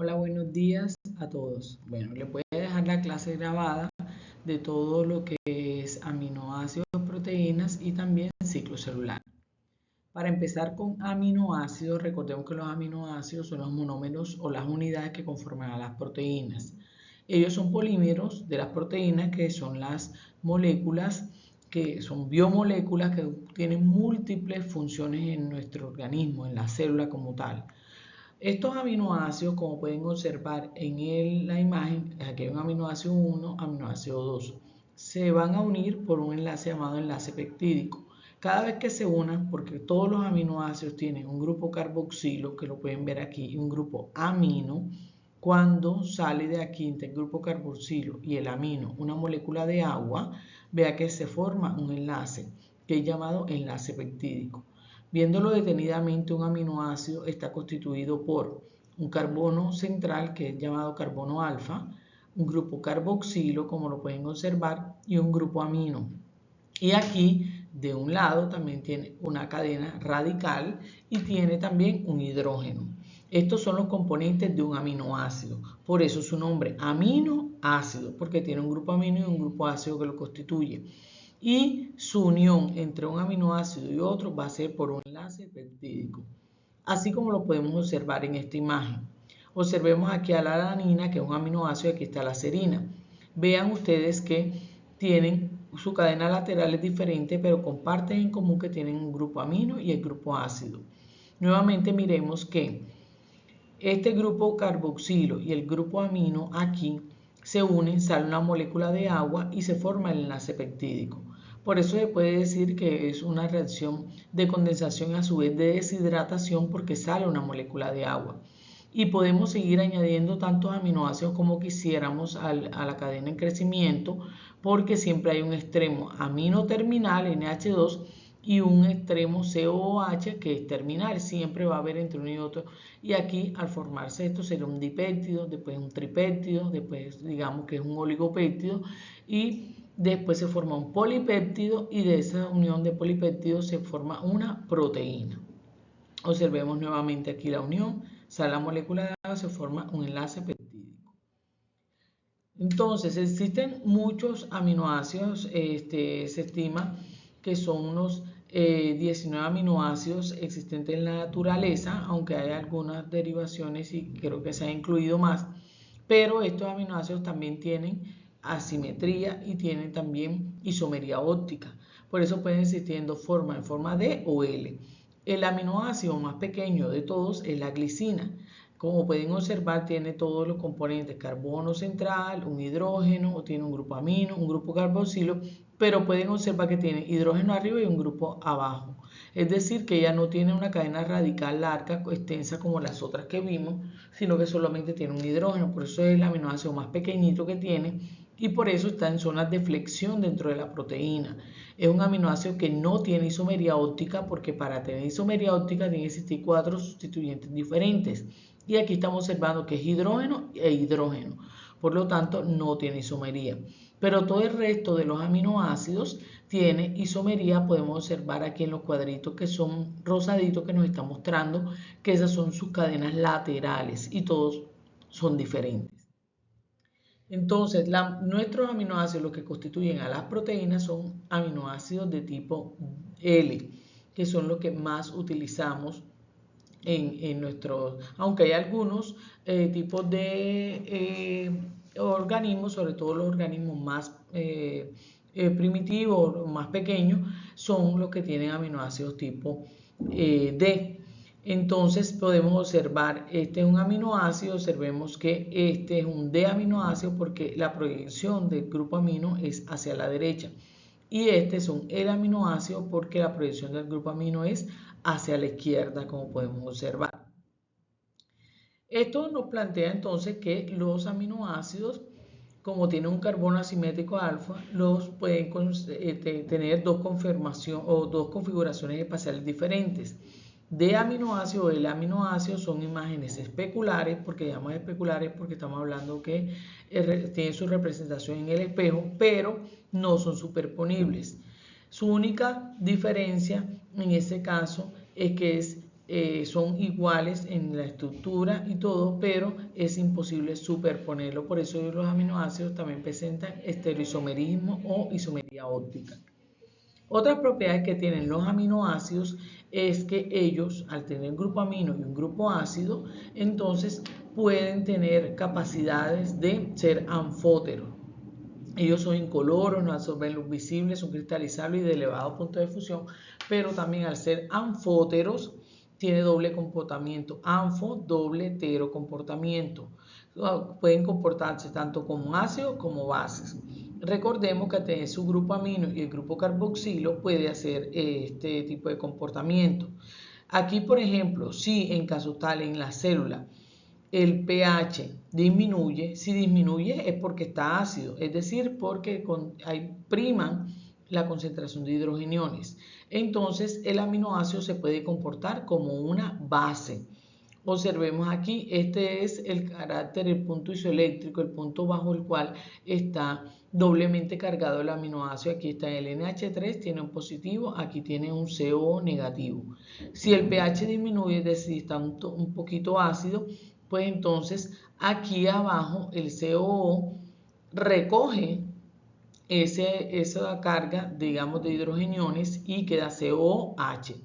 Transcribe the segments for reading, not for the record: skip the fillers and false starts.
Hola, buenos días a todos. Bueno, les voy a dejar la clase grabada de todo lo que es aminoácidos, proteínas y también ciclo celular. Para empezar con aminoácidos, recordemos que los aminoácidos son los monómeros o las unidades que conforman a las proteínas. Ellos son polímeros de las proteínas, que son las moléculas que son biomoléculas que tienen múltiples funciones en nuestro organismo, en la célula como tal. Estos aminoácidos, como pueden observar en la imagen, aquí hay un aminoácido 1, aminoácido 2. Se van a unir por un enlace llamado enlace peptídico. Cada vez que se unan, porque todos los aminoácidos tienen un grupo carboxilo, que lo pueden ver aquí, y un grupo amino, cuando sale de aquí entre el grupo carboxilo y el amino una molécula de agua, vea que se forma un enlace, que es llamado enlace peptídico. Viéndolo detenidamente, un aminoácido está constituido por un carbono central, que es llamado carbono alfa, un grupo carboxilo, como lo pueden observar, y un grupo amino. Y aquí, de un lado, también tiene una cadena radical y tiene también un hidrógeno. Estos son los componentes de un aminoácido. Por eso su nombre, aminoácido, porque tiene un grupo amino y un grupo ácido que lo constituye. Y su unión entre un aminoácido y otro va a ser por un enlace peptídico, así como lo podemos observar en esta imagen. Observemos aquí a la alanina, que es un aminoácido, y aquí está la serina. Vean ustedes que tienen su cadena lateral es diferente, pero comparten en común que tienen un grupo amino y el grupo ácido. Nuevamente miremos que este grupo carboxilo y el grupo amino aquí se unen, sale una molécula de agua y se forma el enlace peptídico. Por eso se puede decir que es una reacción de condensación, a su vez de deshidratación, porque sale una molécula de agua. Y podemos seguir añadiendo tantos aminoácidos como quisiéramos a la cadena en crecimiento, porque siempre hay un extremo amino terminal, NH2, y un extremo COOH que es terminal, siempre va a haber entre uno y otro. Y aquí, al formarse esto, sería un dipéptido, después un tripéptido, después digamos que es un oligopéptido, y después se forma un polipéptido, y de esa unión de polipéptidos se forma una proteína. Observemos nuevamente aquí la unión, sale la molécula de agua, se forma un enlace peptídico. Entonces, existen muchos aminoácidos, se estima que son unos 19 aminoácidos existentes en la naturaleza, aunque hay algunas derivaciones y creo que se ha incluido más, pero estos aminoácidos también tienen asimetría y tienen también isomería óptica. Por eso pueden existir en dos formas, en forma D o L. El aminoácido más pequeño de todos es la glicina. Como pueden observar, tiene todos los componentes: carbono central, un hidrógeno, o tiene un grupo amino, un grupo carboxilo, pero pueden observar que tiene hidrógeno arriba y un grupo abajo. Es decir, que ella no tiene una cadena radical larga, extensa como las otras que vimos, sino que solamente tiene un hidrógeno. Por eso es el aminoácido más pequeñito que tiene, y por eso está en zonas de flexión dentro de la proteína. Es un aminoácido que no tiene isomería óptica, porque para tener isomería óptica tiene que existir 4 sustituyentes diferentes. Y aquí estamos observando que es hidrógeno e hidrógeno, por lo tanto no tiene isomería. Pero todo el resto de los aminoácidos tiene isomería. Podemos observar aquí en los cuadritos que son rosaditos, que nos están mostrando que esas son sus cadenas laterales y todos son diferentes. Entonces, nuestros aminoácidos, los que constituyen a las proteínas, son aminoácidos de tipo L, que son los que más utilizamos en nuestros, aunque hay algunos tipos de organismos, sobre todo los organismos más primitivos, más pequeños, son los que tienen aminoácidos tipo D. Entonces podemos observar, este es un aminoácido, observemos que este es un D aminoácido, porque la proyección del grupo amino es hacia la derecha. Y este es un L aminoácido, porque la proyección del grupo amino es hacia la izquierda, como podemos observar. Esto nos plantea entonces que los aminoácidos, como tienen un carbono asimétrico alfa, los pueden tener dos configuraciones espaciales diferentes. De aminoácido o el aminoácido son imágenes especulares. Porque llamamos especulares porque estamos hablando que tienen su representación en el espejo, pero no son superponibles. Su única diferencia en este caso es que es son iguales en la estructura y todo, pero es imposible superponerlo. Por eso los aminoácidos también presentan estereoisomerismo o isomería óptica. Otras propiedades que tienen los aminoácidos es que ellos, al tener un grupo amino y un grupo ácido, entonces pueden tener capacidades de ser anfóteros. Ellos son incoloros, no absorben luz visible, son cristalizables y de elevado punto de fusión, pero también al ser anfóteros, tiene doble comportamiento, anfo, doble hetero comportamiento. Pueden comportarse tanto como ácidos como bases. Recordemos que al tener su grupo amino y el grupo carboxilo puede hacer este tipo de comportamiento. Aquí, por ejemplo, si en caso tal en la célula el pH disminuye, si disminuye es porque está ácido, es decir, porque priman la concentración de hidrogeniones. Entonces el aminoácido se puede comportar como una base. Observemos aquí, este es el carácter, el punto isoeléctrico, el punto bajo el cual está doblemente cargado el aminoácido. Aquí está el NH3, tiene un positivo, aquí tiene un CO negativo. Si el pH disminuye, es decir, está un poquito ácido, pues entonces aquí abajo el COO recoge esa carga, digamos, de hidrogeniones y queda COH.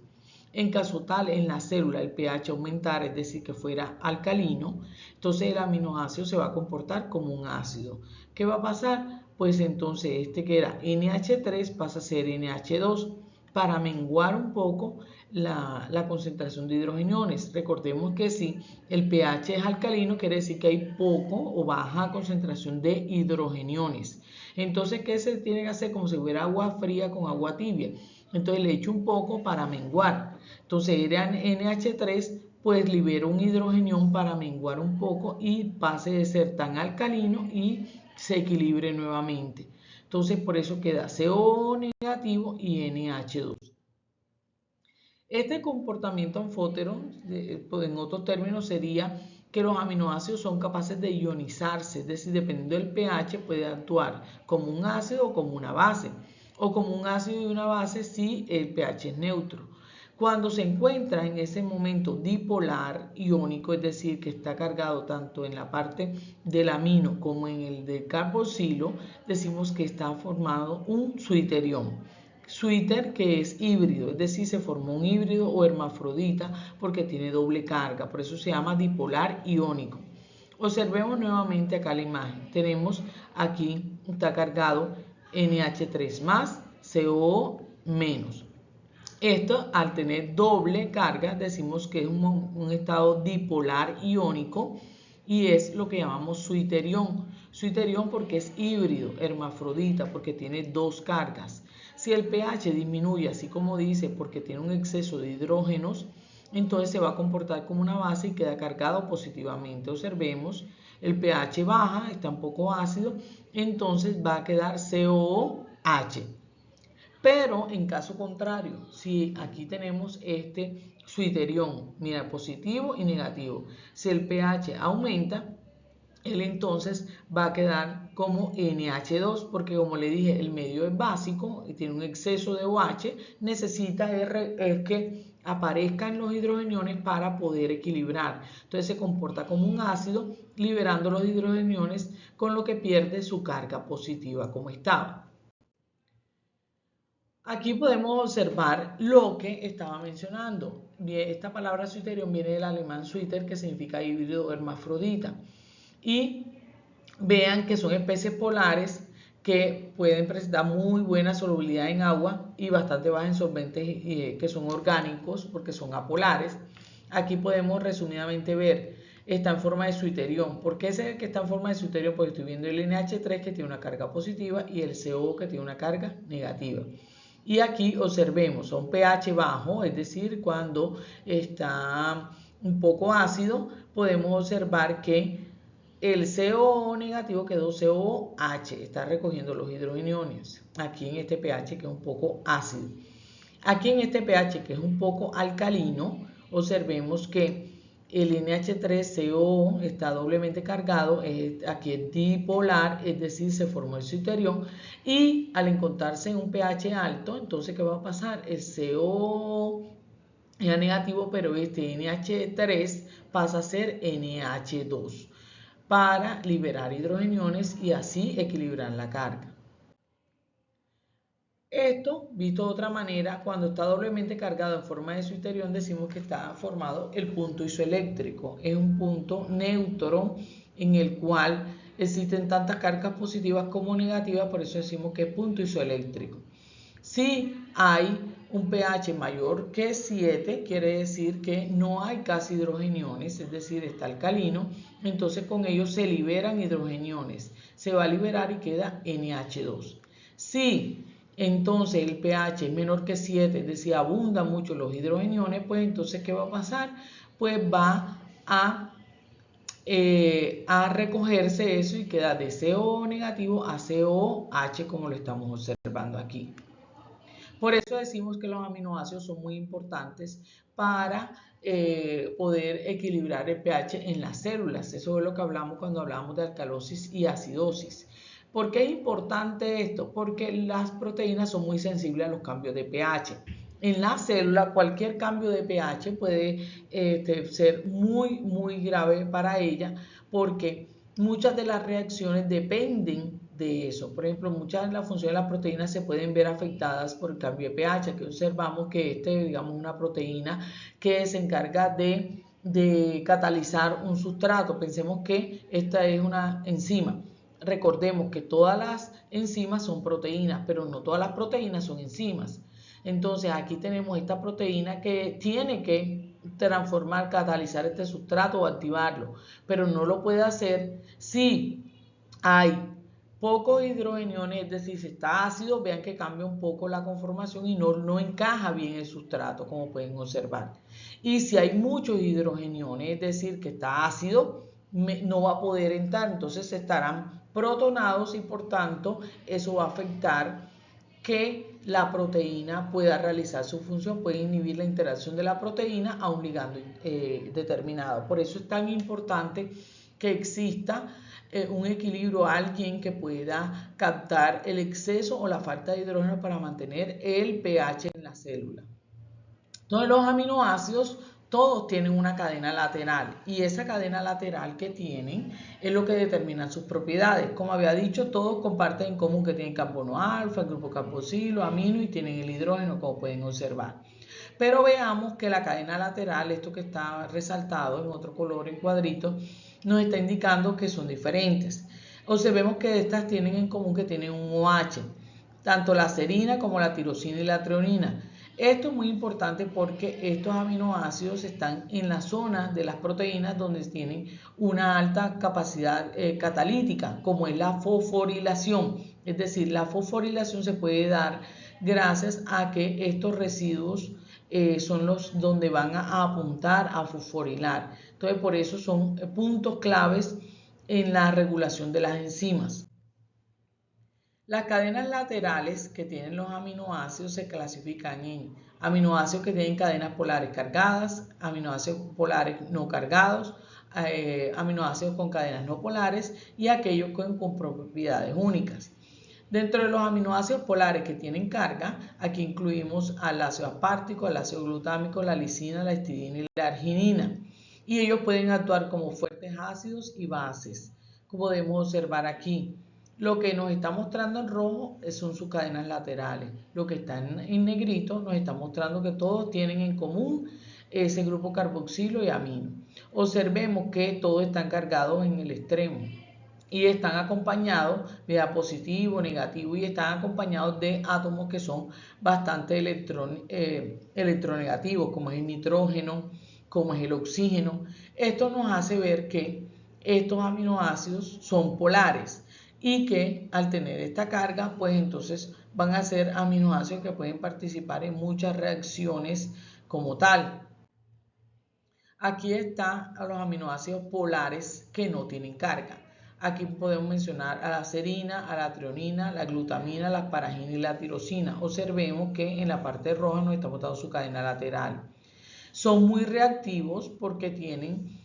En caso tal, en la célula el pH aumentara, es decir, que fuera alcalino, entonces el aminoácido se va a comportar como un ácido. ¿Qué va a pasar? Pues entonces este que era NH3 pasa a ser NH2 para menguar un poco la concentración de hidrogeniones. Recordemos que si el pH es alcalino, quiere decir que hay poco o baja concentración de hidrogeniones. Entonces, ¿qué se tiene que hacer? Como si hubiera agua fría con agua tibia. Entonces le echo un poco para menguar. Entonces NH3 pues libera un hidrogenión para menguar un poco y pase de ser tan alcalino y se equilibre nuevamente. Entonces por eso queda CO negativo y NH2. Este comportamiento anfótero, en otros términos, sería que los aminoácidos son capaces de ionizarse, es decir, dependiendo del pH puede actuar como un ácido o como una base, o como un ácido y una base si el pH es neutro. Cuando se encuentra en ese momento dipolar iónico, es decir, que está cargado tanto en la parte del amino como en el del carboxilo, decimos que está formado un suiterión. Suiter que es híbrido, es decir, se formó un híbrido o hermafrodita porque tiene doble carga, por eso se llama dipolar iónico. Observemos nuevamente acá la imagen. Tenemos aquí, está cargado NH3 más, CO menos. Esto, al tener doble carga, decimos que es un estado dipolar iónico y es lo que llamamos suiterión. Suiterión porque es híbrido, hermafrodita, porque tiene dos cargas. Si el pH disminuye, así como dice, porque tiene un exceso de hidrógenos, entonces se va a comportar como una base y queda cargado positivamente. Observemos, el pH baja, está un poco ácido, entonces va a quedar COOH. Pero en caso contrario, si aquí tenemos este suiterión, mira, positivo y negativo, si el pH aumenta, él entonces va a quedar como NH2, porque como le dije, el medio es básico y tiene un exceso de OH, necesita que aparezcan los hidrogeniones para poder equilibrar. Entonces se comporta como un ácido, liberando los hidrogeniones, con lo que pierde su carga positiva como estaba. Aquí podemos observar lo que estaba mencionando. Esta palabra suiterión viene del alemán suiter, que significa híbrido hermafrodita. Y vean que son especies polares que pueden presentar muy buena solubilidad en agua y bastante baja en solventes que son orgánicos porque son apolares. Aquí podemos resumidamente ver, está en forma de suiterión. ¿Por qué sé que está en forma de suiterión? Porque estoy viendo el NH3 que tiene una carga positiva y el CO que tiene una carga negativa. Y aquí observemos, son pH bajo, es decir, cuando está un poco ácido, podemos observar que el CO negativo quedó COH, está recogiendo los hidrogeniones, aquí en este pH que es un poco ácido. Aquí en este pH que es un poco alcalino, observemos que el NH3CO está doblemente cargado, aquí es dipolar, es decir, se formó el suiterión y al encontrarse en un pH alto, entonces ¿qué va a pasar? El CO era negativo, pero este NH3 pasa a ser NH2 para liberar hidrogeniones y así equilibrar la carga. Esto, visto de otra manera, cuando está doblemente cargado en forma de suiterión, decimos que está formado el punto isoeléctrico. Es un punto neutro en el cual existen tantas cargas positivas como negativas, por eso decimos que es punto isoeléctrico. Si hay un pH mayor que 7, quiere decir que no hay casi hidrogeniones, es decir, está alcalino, entonces con ello se liberan hidrogeniones. Se va a liberar y queda NH2. Si entonces el pH es menor que 7, es decir, abundan mucho los hidrogeniones, pues entonces ¿qué va a pasar? Pues va a recogerse eso y queda de CO negativo a COH como lo estamos observando aquí. Por eso decimos que los aminoácidos son muy importantes para poder equilibrar el pH en las células. Eso es lo que hablamos cuando hablamos de alcalosis y acidosis. ¿Por qué es importante esto? Porque las proteínas son muy sensibles a los cambios de pH. En la célula, cualquier cambio de pH puede ser muy grave para ella porque muchas de las reacciones dependen de eso. Por ejemplo, muchas de las funciones de las proteínas se pueden ver afectadas por el cambio de pH, que observamos que digamos, una proteína que se encarga de catalizar un sustrato. Pensemos que esta es una enzima. Recordemos que todas las enzimas son proteínas, pero no todas las proteínas son enzimas. Entonces aquí tenemos esta proteína que tiene que transformar, catalizar este sustrato o activarlo, pero no lo puede hacer si hay pocos hidrogeniones, es decir, si está ácido, vean que cambia un poco la conformación y no encaja bien el sustrato, como pueden observar. Y si hay muchos hidrogeniones, es decir, que está ácido, no va a poder entrar, entonces estarán protonados y por tanto eso va a afectar que la proteína pueda realizar su función, puede inhibir la interacción de la proteína a un ligando determinado. Por eso es tan importante que exista un equilibrio, alguien que pueda captar el exceso o la falta de hidrógeno para mantener el pH en la célula. Entonces los aminoácidos todos tienen una cadena lateral y esa cadena lateral que tienen es lo que determina sus propiedades. Como había dicho, todos comparten en común que tienen carbono alfa, el grupo carboxilo, amino y tienen el hidrógeno, como pueden observar. Pero veamos que la cadena lateral, esto que está resaltado en otro color en cuadrito, nos está indicando que son diferentes. Observemos que estas tienen en común que tienen un OH, tanto la serina como la tirosina y la treonina. Esto es muy importante porque estos aminoácidos están en la zona de las proteínas donde tienen una alta capacidad catalítica, como es la fosforilación. Es decir, la fosforilación se puede dar gracias a que estos residuos son los donde van a apuntar a fosforilar. Entonces, por eso son puntos claves en la regulación de las enzimas. Las cadenas laterales que tienen los aminoácidos se clasifican en aminoácidos que tienen cadenas polares cargadas, aminoácidos polares no cargados, aminoácidos con cadenas no polares y aquellos con propiedades únicas. Dentro de los aminoácidos polares que tienen carga, aquí incluimos al ácido aspartico, al ácido glutámico, la lisina, la histidina y la arginina. Y ellos pueden actuar como fuertes ácidos y bases, como podemos observar aquí. Lo que nos está mostrando en rojo son sus cadenas laterales. Lo que está en negrito nos está mostrando que todos tienen en común ese grupo carboxilo y amino. Observemos que todos están cargados en el extremo y están acompañados de positivo, negativo y están acompañados de átomos que son bastante electronegativos, como es el nitrógeno, como es el oxígeno. Esto nos hace ver que estos aminoácidos son polares y que al tener esta carga, pues entonces van a ser aminoácidos que pueden participar en muchas reacciones como tal. Aquí están los aminoácidos polares que no tienen carga. Aquí podemos mencionar a la serina, a la treonina, la glutamina, la asparagina y la tirosina. Observemos que en la parte roja nos está mostrando su cadena lateral. Son muy reactivos porque tienen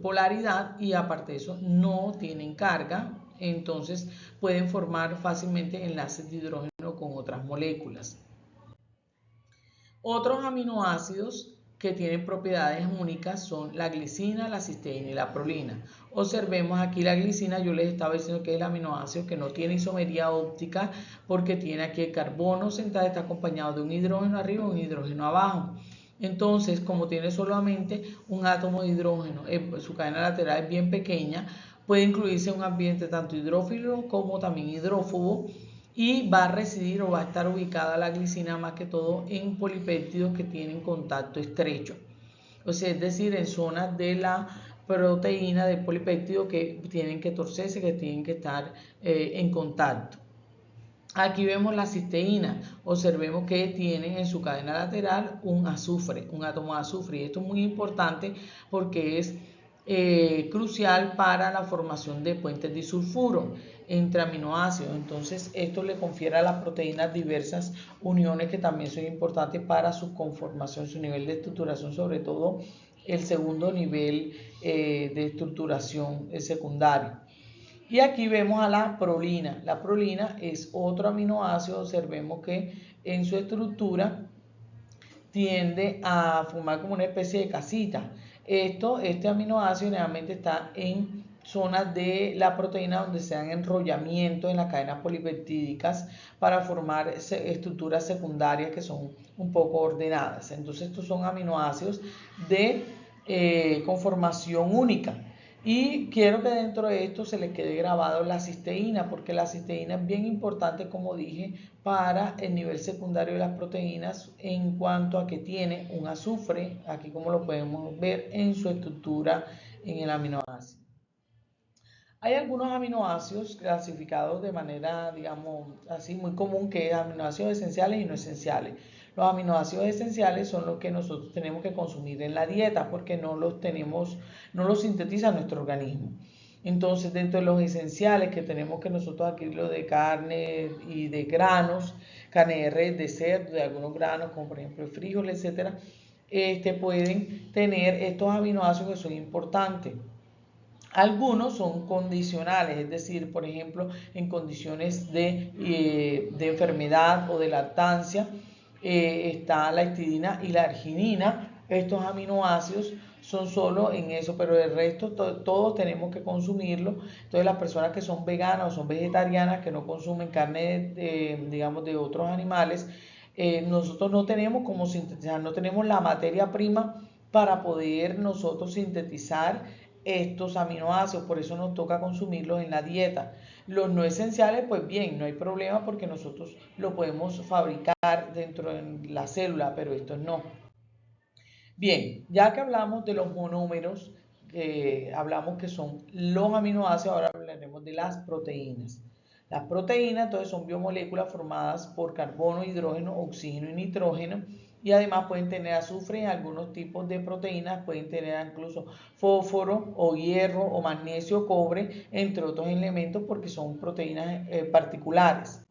polaridad y aparte de eso no tienen carga, entonces pueden formar fácilmente enlaces de hidrógeno con otras moléculas. Otros aminoácidos que tienen propiedades únicas son la glicina, la cisteína y la prolina. Observemos aquí la glicina, yo les estaba diciendo que es el aminoácido que no tiene isomería óptica porque tiene aquí el carbono central, está acompañado de un hidrógeno arriba y un hidrógeno abajo. Entonces, como tiene solamente un átomo de hidrógeno, su cadena lateral es bien pequeña, puede incluirse en un ambiente tanto hidrófilo como también hidrófobo, y va a residir o va a estar ubicada la glicina más que todo en polipéptidos que tienen contacto estrecho. O sea, es decir, en zonas de la proteína de polipéptido que tienen que torcerse, que tienen que estar en contacto. Aquí vemos la cisteína, observemos que tienen en su cadena lateral un azufre, un átomo de azufre, y esto es muy importante porque es crucial para la formación de puentes disulfuro entre aminoácidos. Entonces esto le confiere a las proteínas diversas uniones que también son importantes para su conformación, su nivel de estructuración, sobre todo el segundo nivel de estructuración secundario. Y aquí vemos a la prolina. La prolina es otro aminoácido, observemos que en su estructura tiende a formar como una especie de casita. Este aminoácido generalmente está en zonas de la proteína donde se dan enrollamientos en las cadenas polipeptídicas para formar estructuras secundarias que son un poco ordenadas. Entonces estos son aminoácidos de conformación única. Y quiero que dentro de esto se le quede grabado la cisteína, porque la cisteína es bien importante, como dije, para el nivel secundario de las proteínas en cuanto a que tiene un azufre, aquí como lo podemos ver en su estructura en el aminoácido. Hay algunos aminoácidos clasificados de manera, digamos, así muy común, que es aminoácidos esenciales y no esenciales. Los aminoácidos esenciales son los que nosotros tenemos que consumir en la dieta porque no los sintetiza nuestro organismo. Entonces, dentro de los esenciales que tenemos que nosotros adquirirlo de carne y de granos, carne de res, de cerdo, de algunos granos, como por ejemplo el frijol, etcétera, pueden tener estos aminoácidos que son importantes. Algunos son condicionales, es decir, por ejemplo, en condiciones de enfermedad o de lactancia, está la histidina y la arginina. Estos aminoácidos son solo en eso, pero el resto todos tenemos que consumirlo. Entonces las personas que son veganas o son vegetarianas, que no consumen carne, digamos, de otros animales, nosotros no tenemos como sintetizar, no tenemos la materia prima para poder nosotros sintetizar estos aminoácidos, por eso nos toca consumirlos en la dieta. Los no esenciales, pues bien, no hay problema porque nosotros lo podemos fabricar dentro de la célula, pero estos no. Bien, ya que hablamos de los monómeros, hablamos que son los aminoácidos, ahora hablaremos de las proteínas. Las proteínas entonces son biomoléculas formadas por carbono, hidrógeno, oxígeno y nitrógeno, y además pueden tener azufre. En algunos tipos de proteínas pueden tener incluso fósforo o hierro o magnesio o cobre, entre otros elementos, porque son proteínas particulares.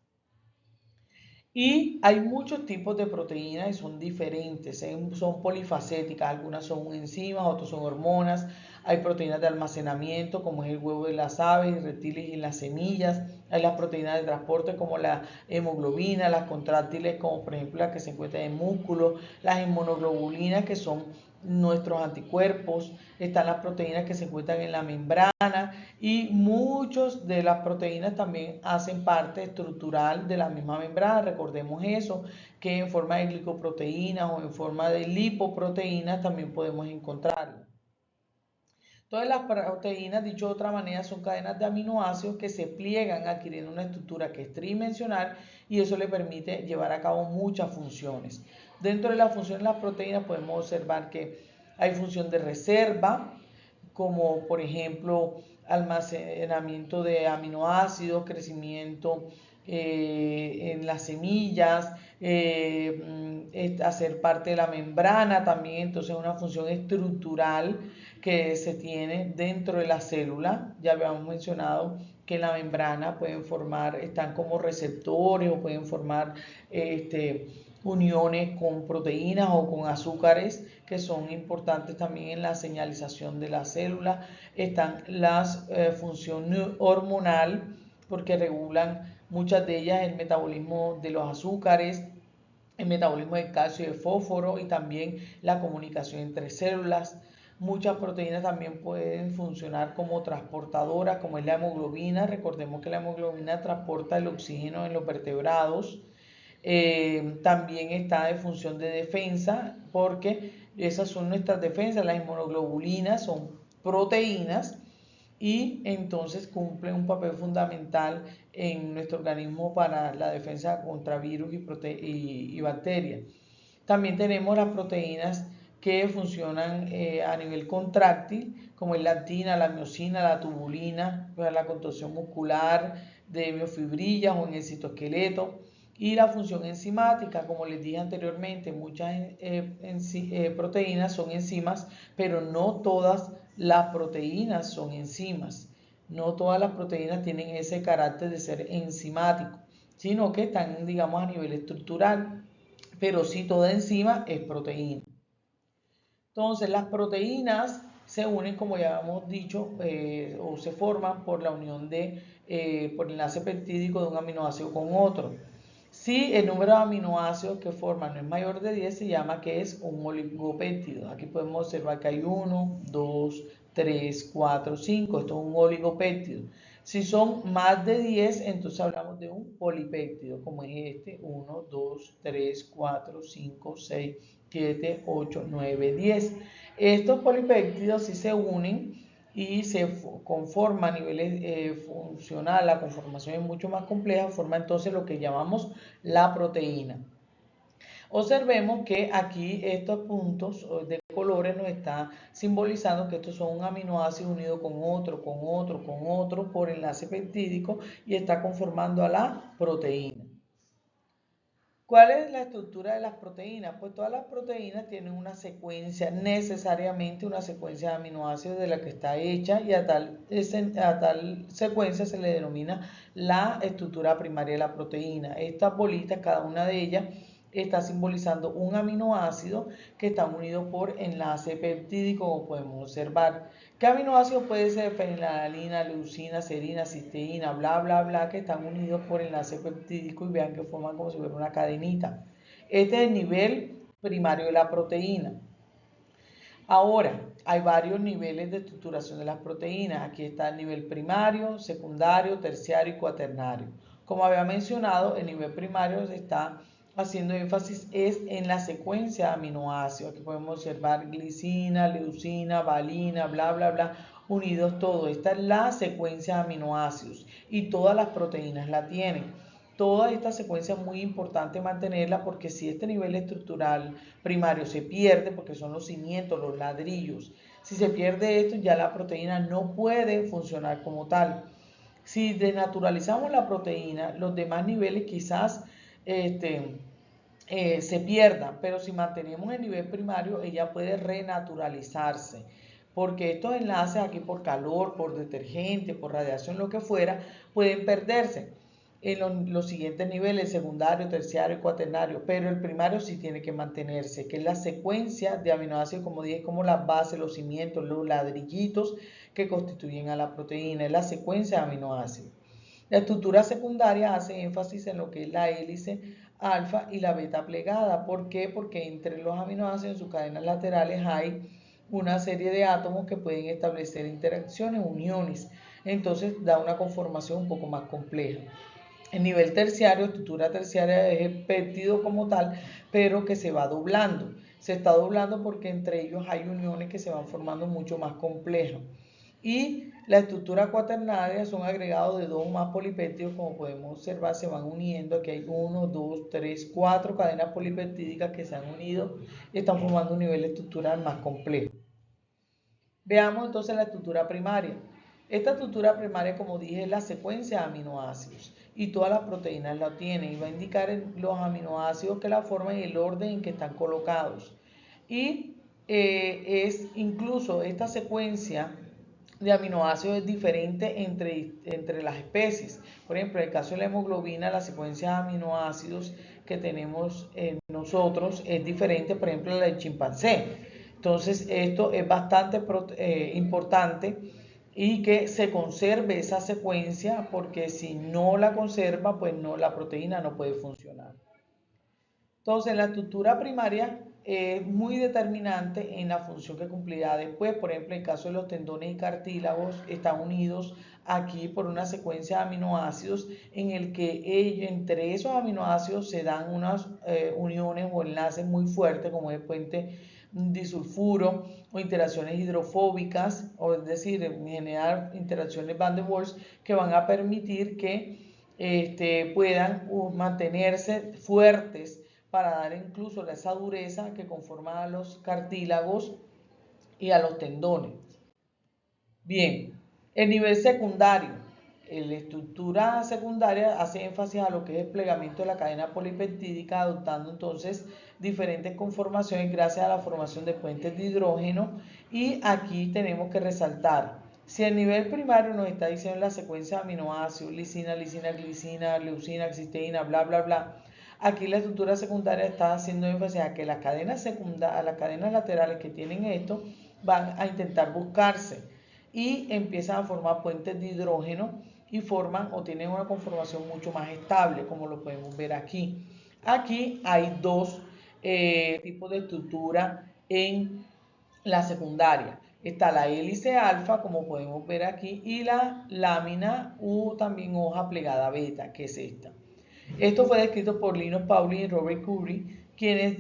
Y hay muchos tipos de proteínas y son diferentes, son polifacéticas, algunas son enzimas, otras son hormonas. Hay proteínas de almacenamiento como es el huevo de las aves, reptiles y las semillas. Hay las proteínas de transporte como la hemoglobina, las contráctiles como por ejemplo las que se encuentran en músculos, las inmunoglobulinas que son nuestros anticuerpos, están las proteínas que se encuentran en la membrana y muchas de las proteínas también hacen parte estructural de la misma membrana. Recordemos eso, que en forma de glicoproteínas o en forma de lipoproteínas también podemos encontrarlo. Todas las proteínas, dicho de otra manera, son cadenas de aminoácidos que se pliegan adquiriendo una estructura que es tridimensional y eso le permite llevar a cabo muchas funciones. Dentro de la función de las proteínas podemos observar que hay función de reserva, como por ejemplo almacenamiento de aminoácidos, crecimiento en las semillas, hacer parte de la membrana también, entonces una función estructural que se tiene dentro de la célula. Ya habíamos mencionado que en la membrana pueden formar, están como receptores o pueden formar uniones con proteínas o con azúcares que son importantes también en la señalización de la célula. Están las funciones hormonal porque regulan muchas de ellas el metabolismo de los azúcares. el metabolismo de calcio y de fósforo y también la comunicación entre células. Muchas proteínas también pueden funcionar como transportadoras, como es la hemoglobina. Recordemos que la hemoglobina transporta el oxígeno en los vertebrados. También está de función de defensa, porque esas son nuestras defensas. Las inmunoglobulinas son proteínas y entonces cumple un papel fundamental en nuestro organismo para la defensa contra virus y bacterias. También tenemos las proteínas que funcionan a nivel contráctil, como es la actina, la miosina, la tubulina, para la contracción muscular de miofibrillas o en el citoesqueleto. Y la función enzimática, como les dije anteriormente, muchas proteínas son enzimas, pero no todas las proteínas son enzimas. No todas las proteínas tienen ese carácter de ser enzimático, sino que están, digamos, a nivel estructural. Pero sí toda enzima es proteína. Entonces, las proteínas se unen, como ya hemos dicho, o se forman por la unión por enlace peptídico de un aminoácido con otro. Si el número de aminoácidos que forman no es mayor de 10, se llama que es un oligopéptido. Aquí podemos observar que hay 1, 2, 3, 4, 5. Esto es un oligopéptido. Si son más de 10, entonces hablamos de un polipéptido, como es este: 1, 2, 3, 4, 5, 6, 7, 8, 9, 10. Estos polipéptidos sí se unen y se conforma a niveles funcional, la conformación es mucho más compleja, forma entonces lo que llamamos la proteína. Observemos que aquí estos puntos de colores nos están simbolizando que estos son un aminoácido unido con otro, con otro, con otro por enlace peptídico y está conformando a la proteína. ¿Cuál es la estructura de las proteínas? Pues todas las proteínas tienen una secuencia, necesariamente una secuencia de aminoácidos de la que está hecha, y a tal secuencia se le denomina la estructura primaria de la proteína. Estas bolitas, cada una de ellas, está simbolizando un aminoácido que está unido por enlace peptídico, como podemos observar. ¿Qué aminoácido puede ser? Fenilalanina, leucina, serina, cisteína, bla, bla, bla, que están unidos por enlace peptídico y vean que forman como si fuera una cadenita. Este es el nivel primario de la proteína. Ahora, hay varios niveles de estructuración de las proteínas. Aquí está el nivel primario, secundario, terciario y cuaternario. Como había mencionado, el nivel primario se está haciendo énfasis es en la secuencia de aminoácidos. Aquí podemos observar glicina, leucina, valina, bla, bla, bla, unidos todos. Esta es la secuencia de aminoácidos y todas las proteínas la tienen. Toda esta secuencia es muy importante mantenerla, porque si este nivel estructural primario se pierde, porque son los cimientos, los ladrillos, si se pierde esto, ya la proteína no puede funcionar como tal. Si denaturalizamos la proteína, los demás niveles quizás se pierdan, pero si mantenemos el nivel primario, ella puede renaturalizarse, porque estos enlaces aquí, por calor, por detergente, por radiación, lo que fuera, pueden perderse en los siguientes niveles, secundario, terciario y cuaternario, pero el primario sí tiene que mantenerse, que es la secuencia de aminoácidos, como dije, como la base, los cimientos, los ladrillitos que constituyen a la proteína, es la secuencia de aminoácidos. La estructura secundaria hace énfasis en lo que es la hélice alfa y la beta plegada. ¿Por qué? Porque entre los aminoácidos en sus cadenas laterales hay una serie de átomos que pueden establecer interacciones, uniones. Entonces da una conformación un poco más compleja. El nivel terciario, estructura terciaria, es el péptido como tal, pero que se va doblando. Se está doblando porque entre ellos hay uniones que se van formando mucho más complejas. Y la estructura cuaternaria son agregados de dos o más polipéptidos, como podemos observar, se van uniendo. Aquí hay 1, 2, 3, 4 cadenas polipeptídicas que se han unido y están formando un nivel estructural más complejo. Veamos entonces la estructura primaria. Esta estructura primaria, como dije, es la secuencia de aminoácidos y todas las proteínas la tienen, y va a indicar los aminoácidos que la forman y el orden en que están colocados. Y es incluso esta secuencia de aminoácidos es diferente entre las especies. Por ejemplo, en el caso de la hemoglobina, la secuencia de aminoácidos que tenemos nosotros es diferente, por ejemplo, a la del chimpancé. Entonces, esto es bastante importante, y que se conserve esa secuencia, porque si no la conserva, pues no, la proteína no puede funcionar. Entonces, la estructura primaria es muy determinante en la función que cumplirá después. Por ejemplo, en el caso de los tendones y cartílagos, están unidos aquí por una secuencia de aminoácidos en el que entre esos aminoácidos se dan unas uniones o enlaces muy fuertes, como el puente disulfuro o interacciones hidrofóbicas, o es decir, en general interacciones Van der Waals que van a permitir que puedan mantenerse fuertes para dar incluso esa dureza que conforma a los cartílagos y a los tendones. Bien, el nivel secundario. La estructura secundaria hace énfasis a lo que es el plegamiento de la cadena polipeptídica, adoptando entonces diferentes conformaciones gracias a la formación de puentes de hidrógeno. Y aquí tenemos que resaltar, si el nivel primario nos está diciendo la secuencia de aminoácidos, lisina, lisina, glicina, leucina, cisteína, bla, bla, bla, aquí la estructura secundaria está haciendo énfasis a que las cadenas laterales que tienen esto van a intentar buscarse y empiezan a formar puentes de hidrógeno y forman o tienen una conformación mucho más estable, como lo podemos ver aquí. Aquí hay dos tipos de estructura en la secundaria. Está la hélice alfa, como podemos ver aquí, y la lámina u también hoja plegada beta, que es esta. Esto fue descrito por Linus Pauling y Robert Curry, quienes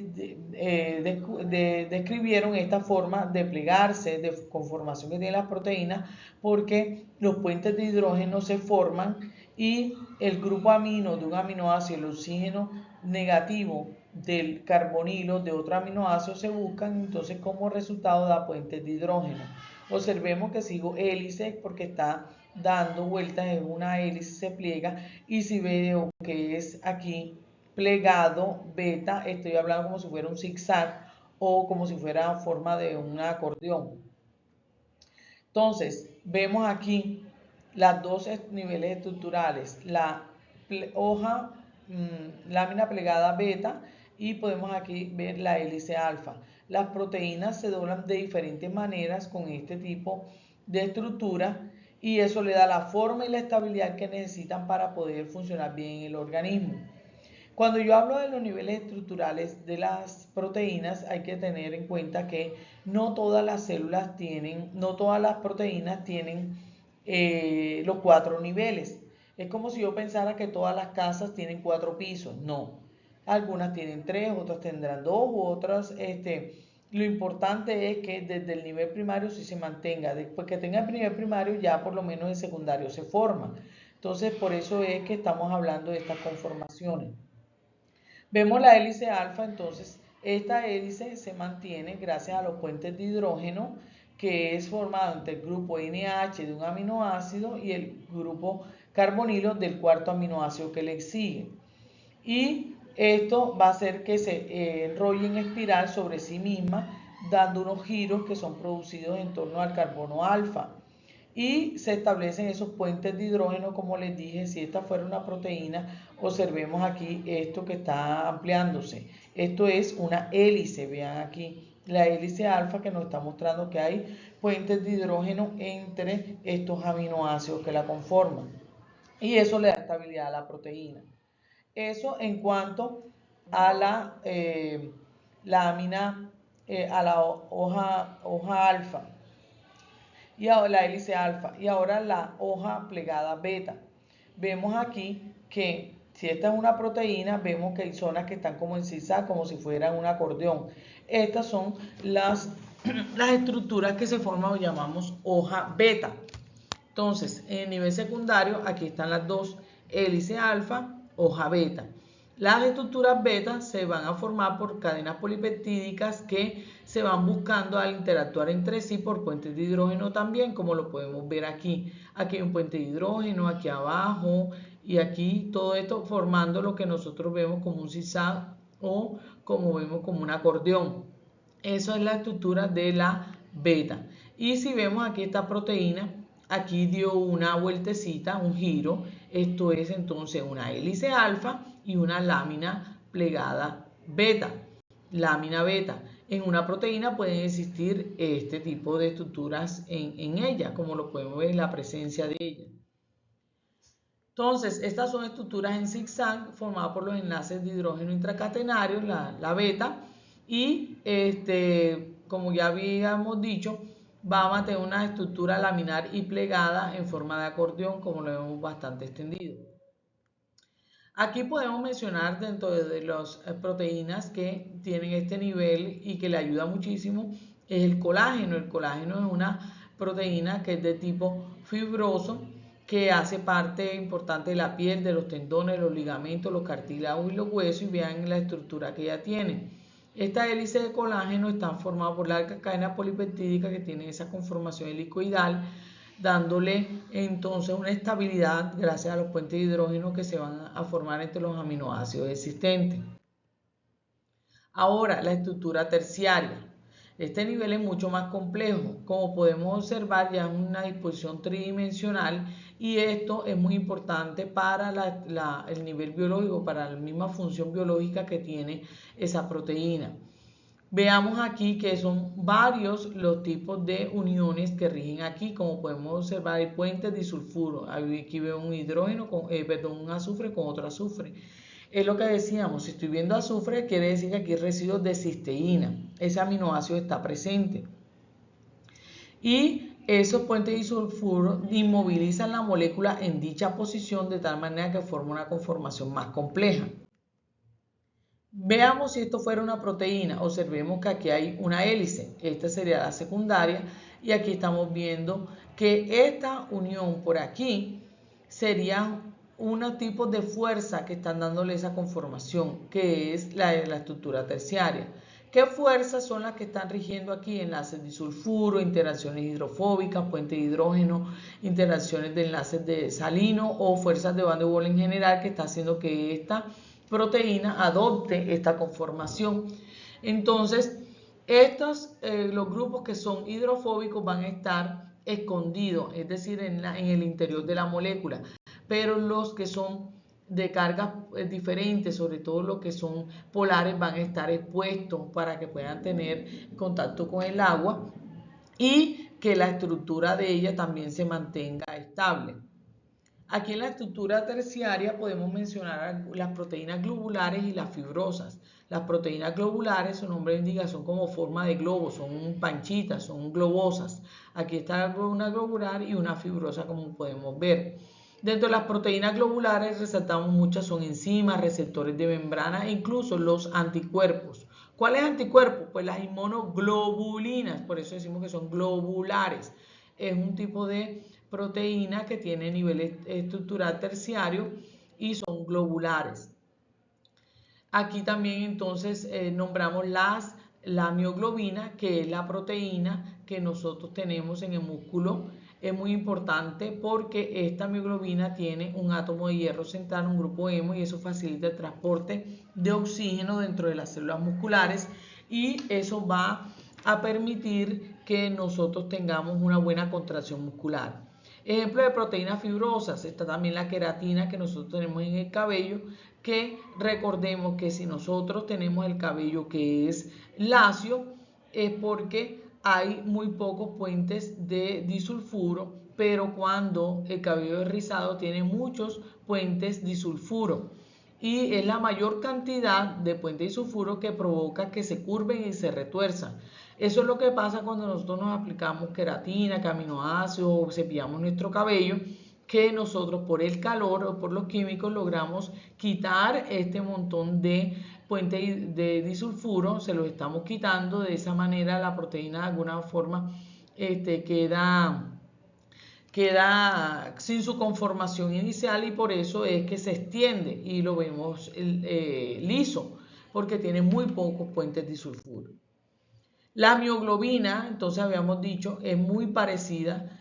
describieron esta forma de plegarse, de conformación que tienen las proteínas, porque los puentes de hidrógeno se forman y el grupo amino de un aminoácido, el oxígeno negativo del carbonilo de otro aminoácido se buscan, entonces como resultado da puentes de hidrógeno. Observemos que sigo hélice porque está dando vueltas en una hélice, se pliega, y si veo que es aquí plegado beta, estoy hablando como si fuera un zigzag o como si fuera forma de un acordeón. Entonces, vemos aquí las dos niveles estructurales, la hoja, lámina plegada beta, y podemos aquí ver la hélice alfa. Las proteínas se doblan de diferentes maneras con este tipo de estructura y eso le da la forma y la estabilidad que necesitan para poder funcionar bien en el organismo. Cuando yo hablo de los niveles estructurales de las proteínas, hay que tener en cuenta que no todas las células tienen, no todas las proteínas tienen los 4 niveles. Es como si yo pensara que todas las casas tienen 4 pisos. No. Algunas tienen 3, otras tendrán 2 u otras. Lo importante es que desde el nivel primario sí se mantenga. Después que tenga el nivel primario, ya por lo menos el secundario se forma. Entonces, por eso es que estamos hablando de estas conformaciones. Vemos la hélice alfa, entonces esta hélice se mantiene gracias a los puentes de hidrógeno que es formado entre el grupo NH de un aminoácido y el grupo carbonilo del cuarto aminoácido que le sigue. Y esto va a hacer que se enrolle en espiral sobre sí misma, dando unos giros que son producidos en torno al carbono alfa. Y se establecen esos puentes de hidrógeno, como les dije, si esta fuera una proteína, observemos aquí esto que está ampliándose. Esto es una hélice, vean aquí la hélice alfa que nos está mostrando que hay puentes de hidrógeno entre estos aminoácidos que la conforman. Y eso le da estabilidad a la proteína. Eso en cuanto a la lámina, a la hoja alfa y ahora la hélice alfa y ahora la hoja plegada beta. Vemos aquí que si esta es una proteína, vemos que hay zonas que están como en zigzag, como si fueran un acordeón. Estas son las estructuras que se forman o llamamos hoja beta. Entonces, en el nivel secundario, aquí están las dos, hélice alfa, hoja beta. Las estructuras beta se van a formar por cadenas polipeptídicas que se van buscando al interactuar entre sí por puentes de hidrógeno también, como lo podemos ver aquí. Aquí hay un puente de hidrógeno, aquí abajo y aquí todo esto formando lo que nosotros vemos como un zigzag o como vemos como un acordeón. Eso es la estructura de la beta. Y si vemos aquí esta proteína, aquí dio una vueltecita, un giro. Esto es entonces una hélice alfa y una lámina plegada beta. Lámina beta. En una proteína pueden existir este tipo de estructuras en ella, como lo podemos ver en la presencia de ella. Entonces, estas son estructuras en zigzag formadas por los enlaces de hidrógeno intracatenarios, la beta, y como ya habíamos dicho, va a mantener una estructura laminar y plegada en forma de acordeón, como lo vemos bastante extendido. Aquí podemos mencionar dentro de las proteínas que tienen este nivel y que le ayuda muchísimo, es el colágeno. El colágeno es una proteína que es de tipo fibroso, que hace parte importante de la piel, de los tendones, los ligamentos, los cartílagos y los huesos, y vean la estructura que ella tiene. Esta hélice de colágeno está formada por largas cadenas polipeptídicas que tienen esa conformación helicoidal, dándole entonces una estabilidad gracias a los puentes de hidrógeno que se van a formar entre los aminoácidos existentes. Ahora, la estructura terciaria. Este nivel es mucho más complejo. Como podemos observar, ya es una disposición tridimensional, y esto es muy importante para el nivel biológico, para la misma función biológica que tiene esa proteína. Veamos aquí que son varios los tipos de uniones que rigen aquí. Como podemos observar, hay puentes disulfuro. Aquí veo un hidrógeno, un azufre con otro azufre. Es lo que decíamos, si estoy viendo azufre, quiere decir que aquí hay residuos de cisteína. Ese aminoácido está presente. Y esos puentes disulfuro inmovilizan la molécula en dicha posición de tal manera que forma una conformación más compleja. Veamos si esto fuera una proteína. Observemos que aquí hay una hélice. Esta sería la secundaria. Y aquí estamos viendo que esta unión por aquí sería unos tipos de fuerza que están dándole esa conformación, que es la estructura terciaria. ¿Qué fuerzas son las que están rigiendo aquí? Enlaces disulfuro, interacciones hidrofóbicas, puente de hidrógeno, interacciones de enlaces de salino o fuerzas de Van der Waals en general, que está haciendo que esta proteína adopte esta conformación. Entonces, los grupos que son hidrofóbicos van a estar escondidos, es decir, en el interior de la molécula, pero los que son de cargas diferentes, sobre todo los que son polares, van a estar expuestos para que puedan tener contacto con el agua y que la estructura de ella también se mantenga estable. Aquí en la estructura terciaria podemos mencionar las proteínas globulares y las fibrosas. Las proteínas globulares, su nombre indica, son como forma de globo, son panchitas, son globosas. Aquí está una globular y una fibrosa, como podemos ver. Dentro de las proteínas globulares resaltamos muchas, son enzimas, receptores de membrana e incluso los anticuerpos. ¿Cuáles anticuerpos? Pues las inmunoglobulinas, por eso decimos que son globulares. Es un tipo de proteína que tiene nivel estructural terciario y son globulares. Aquí también entonces nombramos la mioglobina, que es la proteína que nosotros tenemos en el músculo. Es muy importante porque esta mioglobina tiene un átomo de hierro central, un grupo hemo, y eso facilita el transporte de oxígeno dentro de las células musculares, y eso va a permitir que nosotros tengamos una buena contracción muscular. Ejemplo de proteínas fibrosas, está también la queratina que nosotros tenemos en el cabello, que recordemos que si nosotros tenemos el cabello que es lacio, es porque hay muy pocos puentes de disulfuro, pero cuando el cabello es rizado tiene muchos puentes disulfuro. Y es la mayor cantidad de puentes disulfuro que provoca que se curven y se retuerzan. Eso es lo que pasa cuando nosotros nos aplicamos queratina, aminoácidos o cepillamos nuestro cabello, que nosotros por el calor o por los químicos logramos quitar este montón de puentes de disulfuro, se los estamos quitando. De esa manera la proteína de alguna forma queda sin su conformación inicial, y por eso es que se extiende y lo vemos liso, porque tiene muy pocos puentes disulfuro. La mioglobina, entonces habíamos dicho, es muy parecida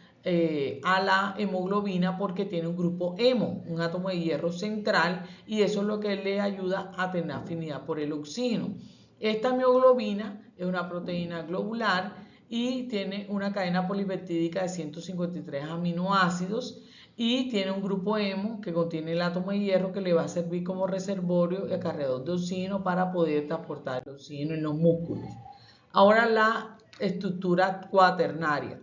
a la hemoglobina porque tiene un grupo hemo, un átomo de hierro central, y eso es lo que le ayuda a tener afinidad por el oxígeno. Esta mioglobina es una proteína globular y tiene una cadena polipeptídica de 153 aminoácidos, y tiene un grupo hemo que contiene el átomo de hierro que le va a servir como reservorio y acarreador de oxígeno para poder transportar el oxígeno en los músculos. Ahora la estructura cuaternaria.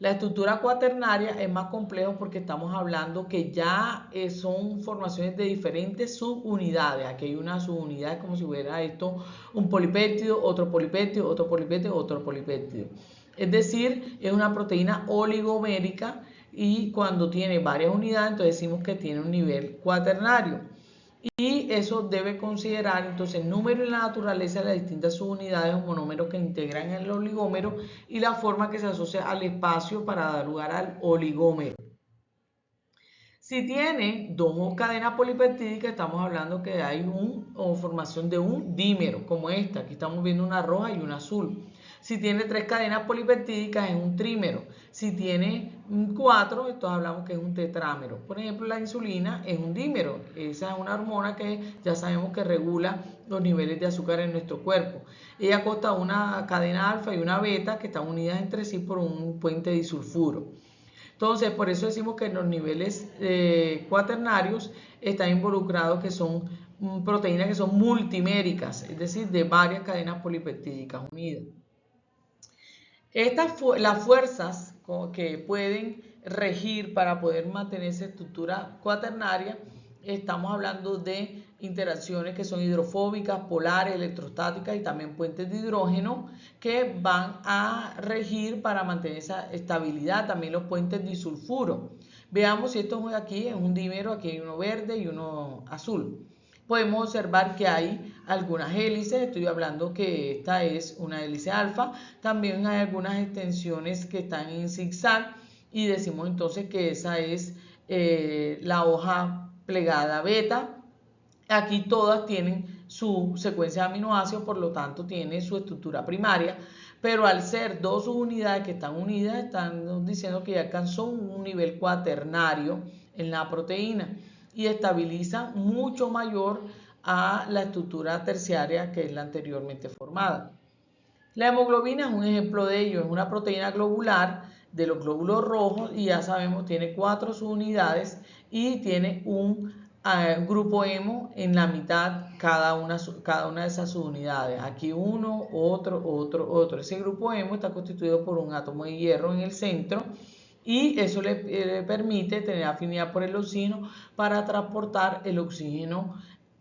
La estructura cuaternaria es más complejo porque estamos hablando que ya son formaciones de diferentes subunidades. Aquí hay una subunidad como si hubiera esto un polipéptido, otro polipéptido, otro polipéptido, otro polipéptido. Es decir, es una proteína oligomérica y cuando tiene varias unidades, entonces decimos que tiene un nivel cuaternario. Y eso debe considerar entonces el número y la naturaleza de las distintas subunidades o monómeros que integran el oligómero y la forma que se asocia al espacio para dar lugar al oligómero. Si tiene dos cadenas polipeptídicas, estamos hablando que hay formación de un dímero, como esta. Aquí estamos viendo una roja y una azul. Si tiene tres cadenas polipeptídicas, es un trímero. Si tiene cuatro, entonces hablamos que es un tetrámero. Por ejemplo, la insulina es un dímero. Esa es una hormona que ya sabemos que regula los niveles de azúcar en nuestro cuerpo. Ella consta de una cadena alfa y una beta que están unidas entre sí por un puente disulfuro. Entonces, por eso decimos que en los niveles cuaternarios están involucrados que son proteínas que son multiméricas, es decir, de varias cadenas polipeptídicas unidas. Las fuerzas que pueden regir para poder mantener esa estructura cuaternaria, estamos hablando de interacciones que son hidrofóbicas, polares, electrostáticas y también puentes de hidrógeno que van a regir para mantener esa estabilidad, también los puentes disulfuro. Veamos si esto aquí es un dímero, aquí hay uno verde y uno azul. Podemos observar que hay algunas hélices, estoy hablando que esta es una hélice alfa, también hay algunas extensiones que están en zigzag y decimos entonces que esa es la hoja plegada beta. Aquí todas tienen su secuencia de aminoácidos, por lo tanto tiene su estructura primaria, pero al ser dos subunidades que están unidas, están diciendo que ya alcanzó un nivel cuaternario en la proteína y estabiliza mucho mayor a la estructura terciaria que es la anteriormente formada. La hemoglobina es un ejemplo de ello, es una proteína globular de los glóbulos rojos y ya sabemos tiene 4 subunidades y tiene un grupo hemo en la mitad cada una de esas subunidades. Aquí uno, otro, otro, otro. Ese grupo hemo está constituido por un átomo de hierro en el centro y eso le permite tener afinidad por el oxígeno para transportar el oxígeno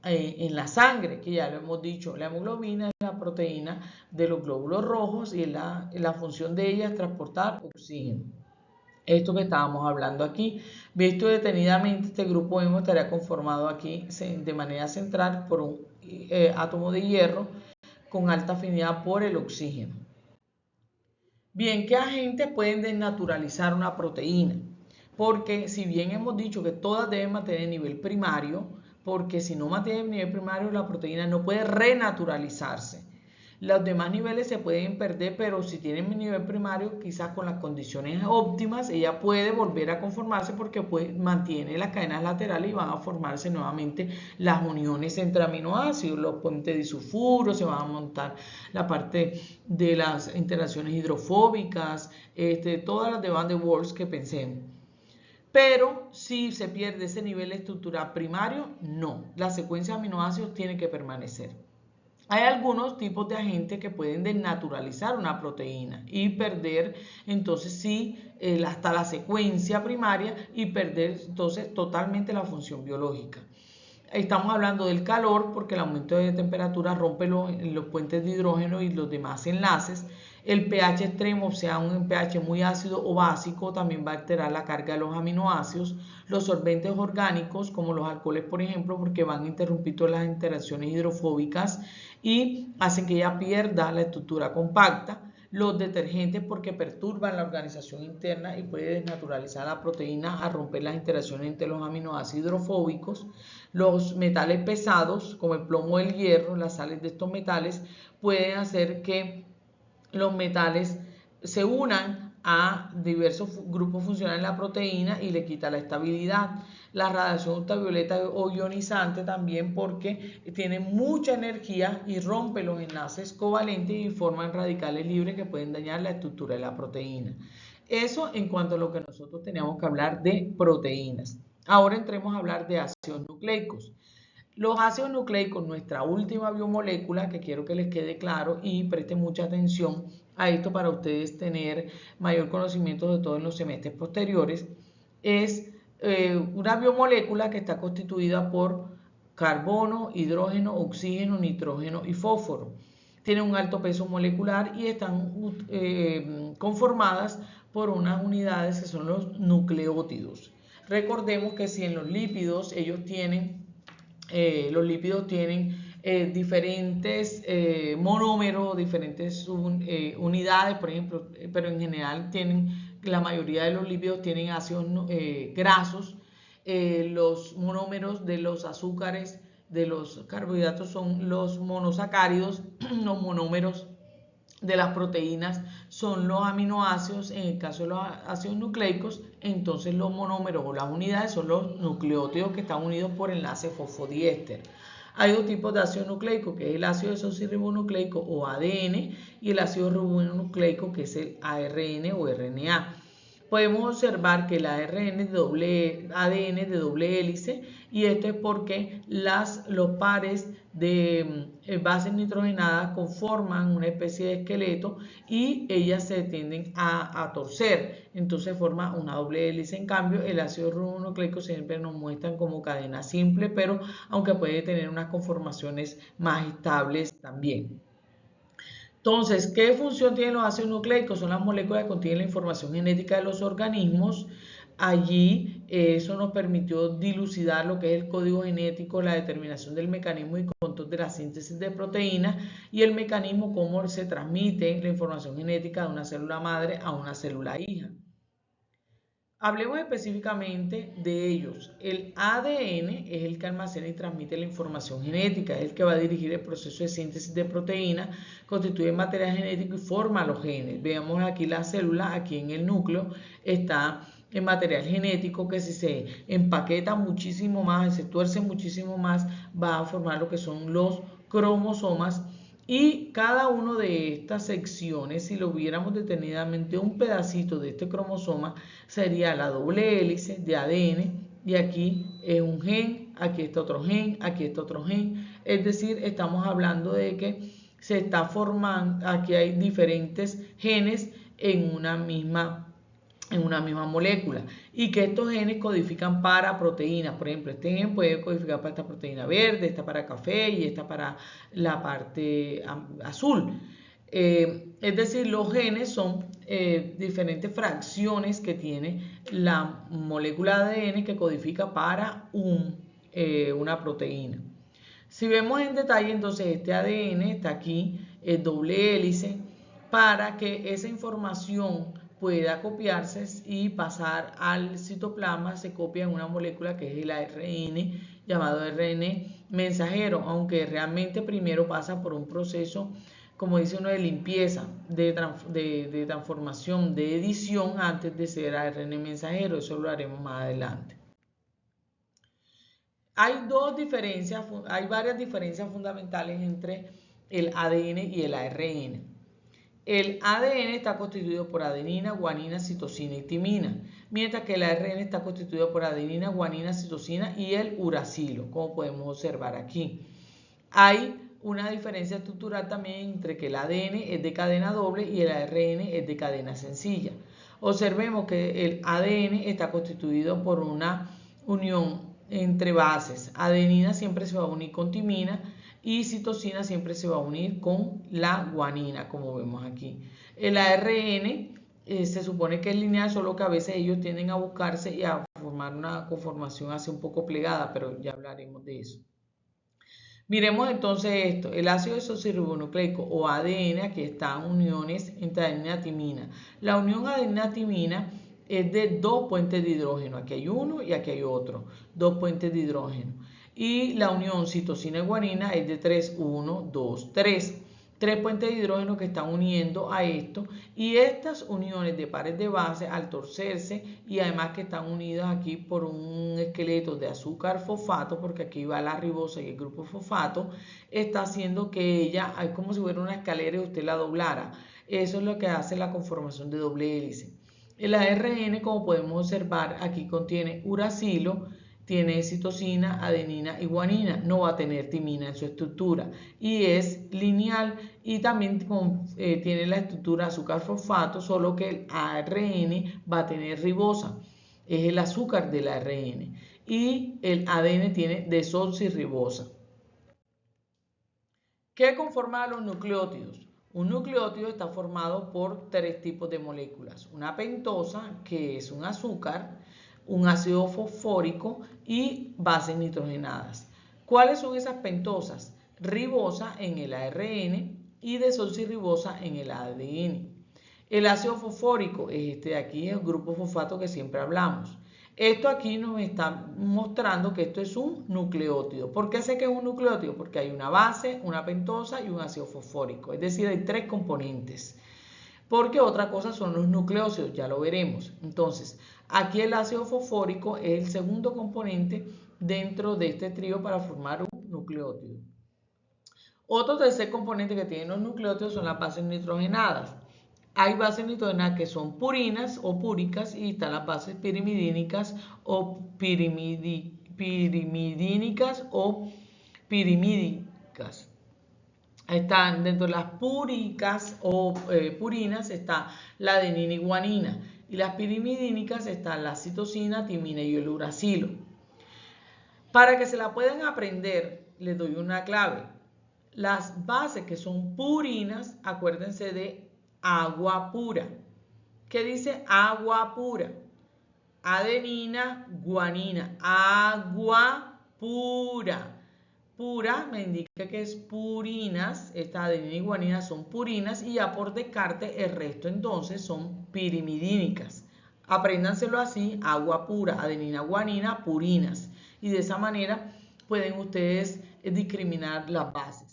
en la sangre, que ya lo hemos dicho, la hemoglobina es la proteína de los glóbulos rojos y la función de ella es transportar oxígeno. Esto que estábamos hablando aquí, visto detenidamente, este grupo hemo estaría conformado aquí de manera central por un átomo de hierro con alta afinidad por el oxígeno. Bien, ¿qué agentes pueden desnaturalizar una proteína? Porque si bien hemos dicho que todas deben mantener nivel primario, porque si no mantiene nivel primario la proteína no puede renaturalizarse. Los demás niveles se pueden perder, pero si tienen nivel primario, quizás con las condiciones óptimas, ella puede volver a conformarse porque mantiene las cadenas laterales y van a formarse nuevamente las uniones entre aminoácidos, los puentes disulfuro, se van a montar la parte de las interacciones hidrofóbicas, todas las de Van der Waals que pensemos. Pero si se pierde ese nivel estructural primario, no. La secuencia de aminoácidos tiene que permanecer. Hay algunos tipos de agentes que pueden desnaturalizar una proteína y perder entonces sí hasta la secuencia primaria y perder entonces totalmente la función biológica. Estamos hablando del calor porque el aumento de temperatura rompe los puentes de hidrógeno y los demás enlaces. El pH extremo, o sea, un pH muy ácido o básico, también va a alterar la carga de los aminoácidos. Los solventes orgánicos, como los alcoholes, por ejemplo, porque van a interrumpir todas las interacciones hidrofóbicas y hacen que ella pierda la estructura compacta. Los detergentes porque perturban la organización interna y puede desnaturalizar la proteína a romper las interacciones entre los aminoácidos hidrofóbicos. Los metales pesados, como el plomo o el hierro, las sales de estos metales, pueden hacer que los metales se unan a diversos grupos funcionales de la proteína y le quita la estabilidad. La radiación ultravioleta o ionizante también porque tiene mucha energía y rompe los enlaces covalentes y forman radicales libres que pueden dañar la estructura de la proteína. Eso en cuanto a lo que nosotros teníamos que hablar de proteínas. Ahora entremos a hablar de ácidos nucleicos. Los ácidos nucleicos, nuestra última biomolécula, que quiero que les quede claro y presten mucha atención, a esto para ustedes tener mayor conocimiento de todo en los semestres posteriores, es una biomolécula que está constituida por carbono, hidrógeno, oxígeno, nitrógeno y fósforo. Tienen un alto peso molecular y están conformadas por unas unidades que son los nucleótidos. Recordemos que si en los lípidos ellos tienen, diferentes monómeros, diferentes unidades, por ejemplo, pero en general la mayoría de los lípidos tienen ácidos grasos. Los monómeros de los azúcares, de los carbohidratos son los monosacáridos, los monómeros de las proteínas son los aminoácidos. En el caso de los ácidos nucleicos, entonces los monómeros o las unidades son los nucleótidos que están unidos por enlace fosfodiéster. Hay dos tipos de ácido nucleico, que es el ácido desoxirribonucleico o ADN, y el ácido ribonucleico, que es el ARN o RNA. Podemos observar que el ADN es de doble hélice, y esto es porque los pares de bases nitrogenadas conforman una especie de esqueleto y ellas se tienden a torcer, entonces forma una doble hélice. En cambio, el ácido ribonucleico siempre nos muestran como cadena simple, pero aunque puede tener unas conformaciones más estables también. Entonces, ¿qué función tienen los ácidos nucleicos? Son las moléculas que contienen la información genética de los organismos. Allí eso nos permitió dilucidar lo que es el código genético, la determinación del mecanismo y control de la síntesis de proteínas y el mecanismo cómo se transmite la información genética de una célula madre a una célula hija. Hablemos específicamente de ellos. El ADN es el que almacena y transmite la información genética, es el que va a dirigir el proceso de síntesis de proteínas, constituye material genético y forma los genes. Veamos aquí la célula, aquí en el núcleo está el material genético que si se empaqueta muchísimo más, se tuerce muchísimo más, va a formar lo que son los cromosomas. Y cada una de estas secciones, si lo viéramos detenidamente, un pedacito de este cromosoma sería la doble hélice de ADN, y aquí es un gen, aquí está otro gen, aquí está otro gen. Es decir, estamos hablando de que se está formando, aquí hay diferentes genes en una misma molécula, y que estos genes codifican para proteínas. Por ejemplo, este gen puede codificar para esta proteína verde, esta para café y esta para la parte azul. Es decir, los genes son diferentes fracciones que tiene la molécula de ADN que codifica para una proteína. Si vemos en detalle, entonces este ADN está aquí, el doble hélice, para que esa información pueda copiarse y pasar al citoplasma. Se copia en una molécula que es el ARN, llamado ARN mensajero, aunque realmente primero pasa por un proceso, como dice uno, de limpieza, de transformación, de edición antes de ser ARN mensajero. Eso lo haremos más adelante. Hay varias diferencias fundamentales entre el ADN y el ARN. El ADN está constituido por adenina, guanina, citosina y timina, mientras que el ARN está constituido por adenina, guanina, citosina y el uracilo, como podemos observar aquí. Hay una diferencia estructural también entre que el ADN es de cadena doble y el ARN es de cadena sencilla. Observemos que el ADN está constituido por una unión entre bases. Adenina siempre se va a unir con timina y citosina siempre se va a unir con la guanina, como vemos aquí. El ARN se supone que es lineal, solo que a veces ellos tienden a buscarse y a formar una conformación así un poco plegada, pero ya hablaremos de eso. Miremos entonces esto, el ácido desoxirribonucleico o ADN, aquí están uniones entre adenina y timina. La unión adenina-timina es de dos puentes de hidrógeno, aquí hay uno y aquí hay otro, dos puentes de hidrógeno. Y la unión citosina y guanina es de 3, 1, 2, 3. Tres puentes de hidrógeno que están uniendo a esto, y estas uniones de pares de base al torcerse y además que están unidas aquí por un esqueleto de azúcar fosfato, porque aquí va la ribosa y el grupo fosfato, está haciendo que ella, es como si fuera una escalera y usted la doblara. Eso es lo que hace la conformación de doble hélice. El ARN, como podemos observar, aquí contiene uracilo tiene citosina, adenina y guanina, no va a tener timina en su estructura y es lineal y también tiene la estructura azúcar fosfato, solo que el ARN va a tener ribosa, es el azúcar del ARN y el ADN tiene desoxirribosa. ¿Qué conforma a los nucleótidos? Un nucleótido está formado por tres tipos de moléculas, una pentosa, que es un azúcar, un ácido fosfórico y bases nitrogenadas. ¿Cuáles son esas pentosas? Ribosa en el ARN y desoxirribosa en el ADN. El ácido fosfórico es este de aquí, el grupo fosfato que siempre hablamos. Esto aquí nos está mostrando que esto es un nucleótido. ¿Por qué sé que es un nucleótido? Porque hay una base, una pentosa y un ácido fosfórico. Es decir, hay tres componentes. Porque otra cosa son los nucleósidos, ya lo veremos. Entonces, aquí el ácido fosfórico es el segundo componente dentro de este trío para formar un nucleótido. Otro tercer componente que tienen los nucleótidos son las bases nitrogenadas. Hay bases nitrogenadas que son purinas o púricas y están las bases pirimidínicas o pirimidínicas o pirimídicas. Están dentro de las púricas o purinas está la adenina y guanina y las pirimidínicas están la citosina, timina y el uracilo. Para que se la puedan aprender, les doy una clave. Las bases que son purinas, acuérdense de agua pura. ¿Qué dice agua pura? Adenina, guanina, agua pura. Pura me indica que es purinas, esta adenina y guanina son purinas y ya por descarte el resto entonces son pirimidínicas. Apréndanselo así, agua pura, adenina, guanina, purinas. Y de esa manera pueden ustedes discriminar las bases.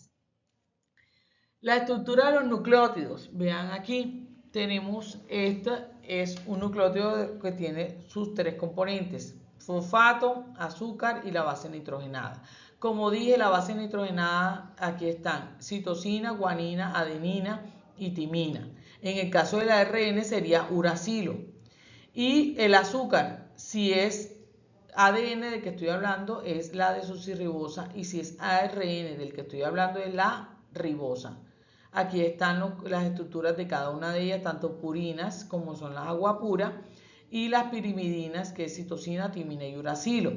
La estructura de los nucleótidos, vean aquí, tenemos esta es un nucleótido que tiene sus tres componentes, fosfato, azúcar y la base nitrogenada. Como dije, la base nitrogenada, aquí están citosina, guanina, adenina y timina. En el caso del ARN sería uracilo. Y el azúcar, si es ADN del que estoy hablando, es la desoxirribosa y si es ARN del que estoy hablando es la ribosa. Aquí están las estructuras de cada una de ellas, tanto purinas como son las agua pura y las pirimidinas, que es citosina, timina y uracilo.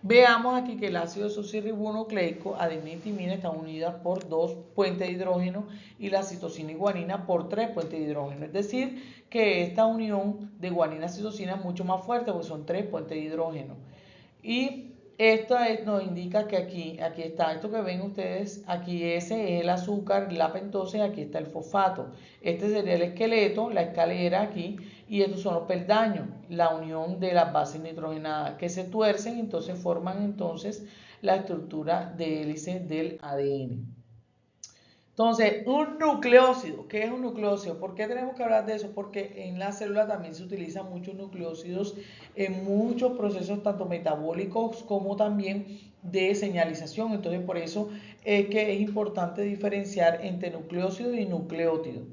Veamos aquí que el ácido desoxirribonucleico, adenina y timina, están unidas por 2 puentes de hidrógeno y la citosina y guanina por 3 puentes de hidrógeno. Es decir, que esta unión de guanina-citosina es mucho más fuerte porque son 3 puentes de hidrógeno. Y esto nos indica que aquí está, esto que ven ustedes, aquí ese es el azúcar, la pentosa y aquí está el fosfato. Este sería el esqueleto, la escalera aquí, y estos son los peldaños, la unión de las bases nitrogenadas que se tuercen, entonces forman entonces la estructura de hélice del ADN. Entonces, un nucleócido, ¿qué es un nucleócido? ¿Por qué tenemos que hablar de eso? Porque en la célula también se utilizan muchos nucleócidos en muchos procesos, tanto metabólicos como también de señalización. Entonces, por eso es que es importante diferenciar entre nucleócido y nucleótido.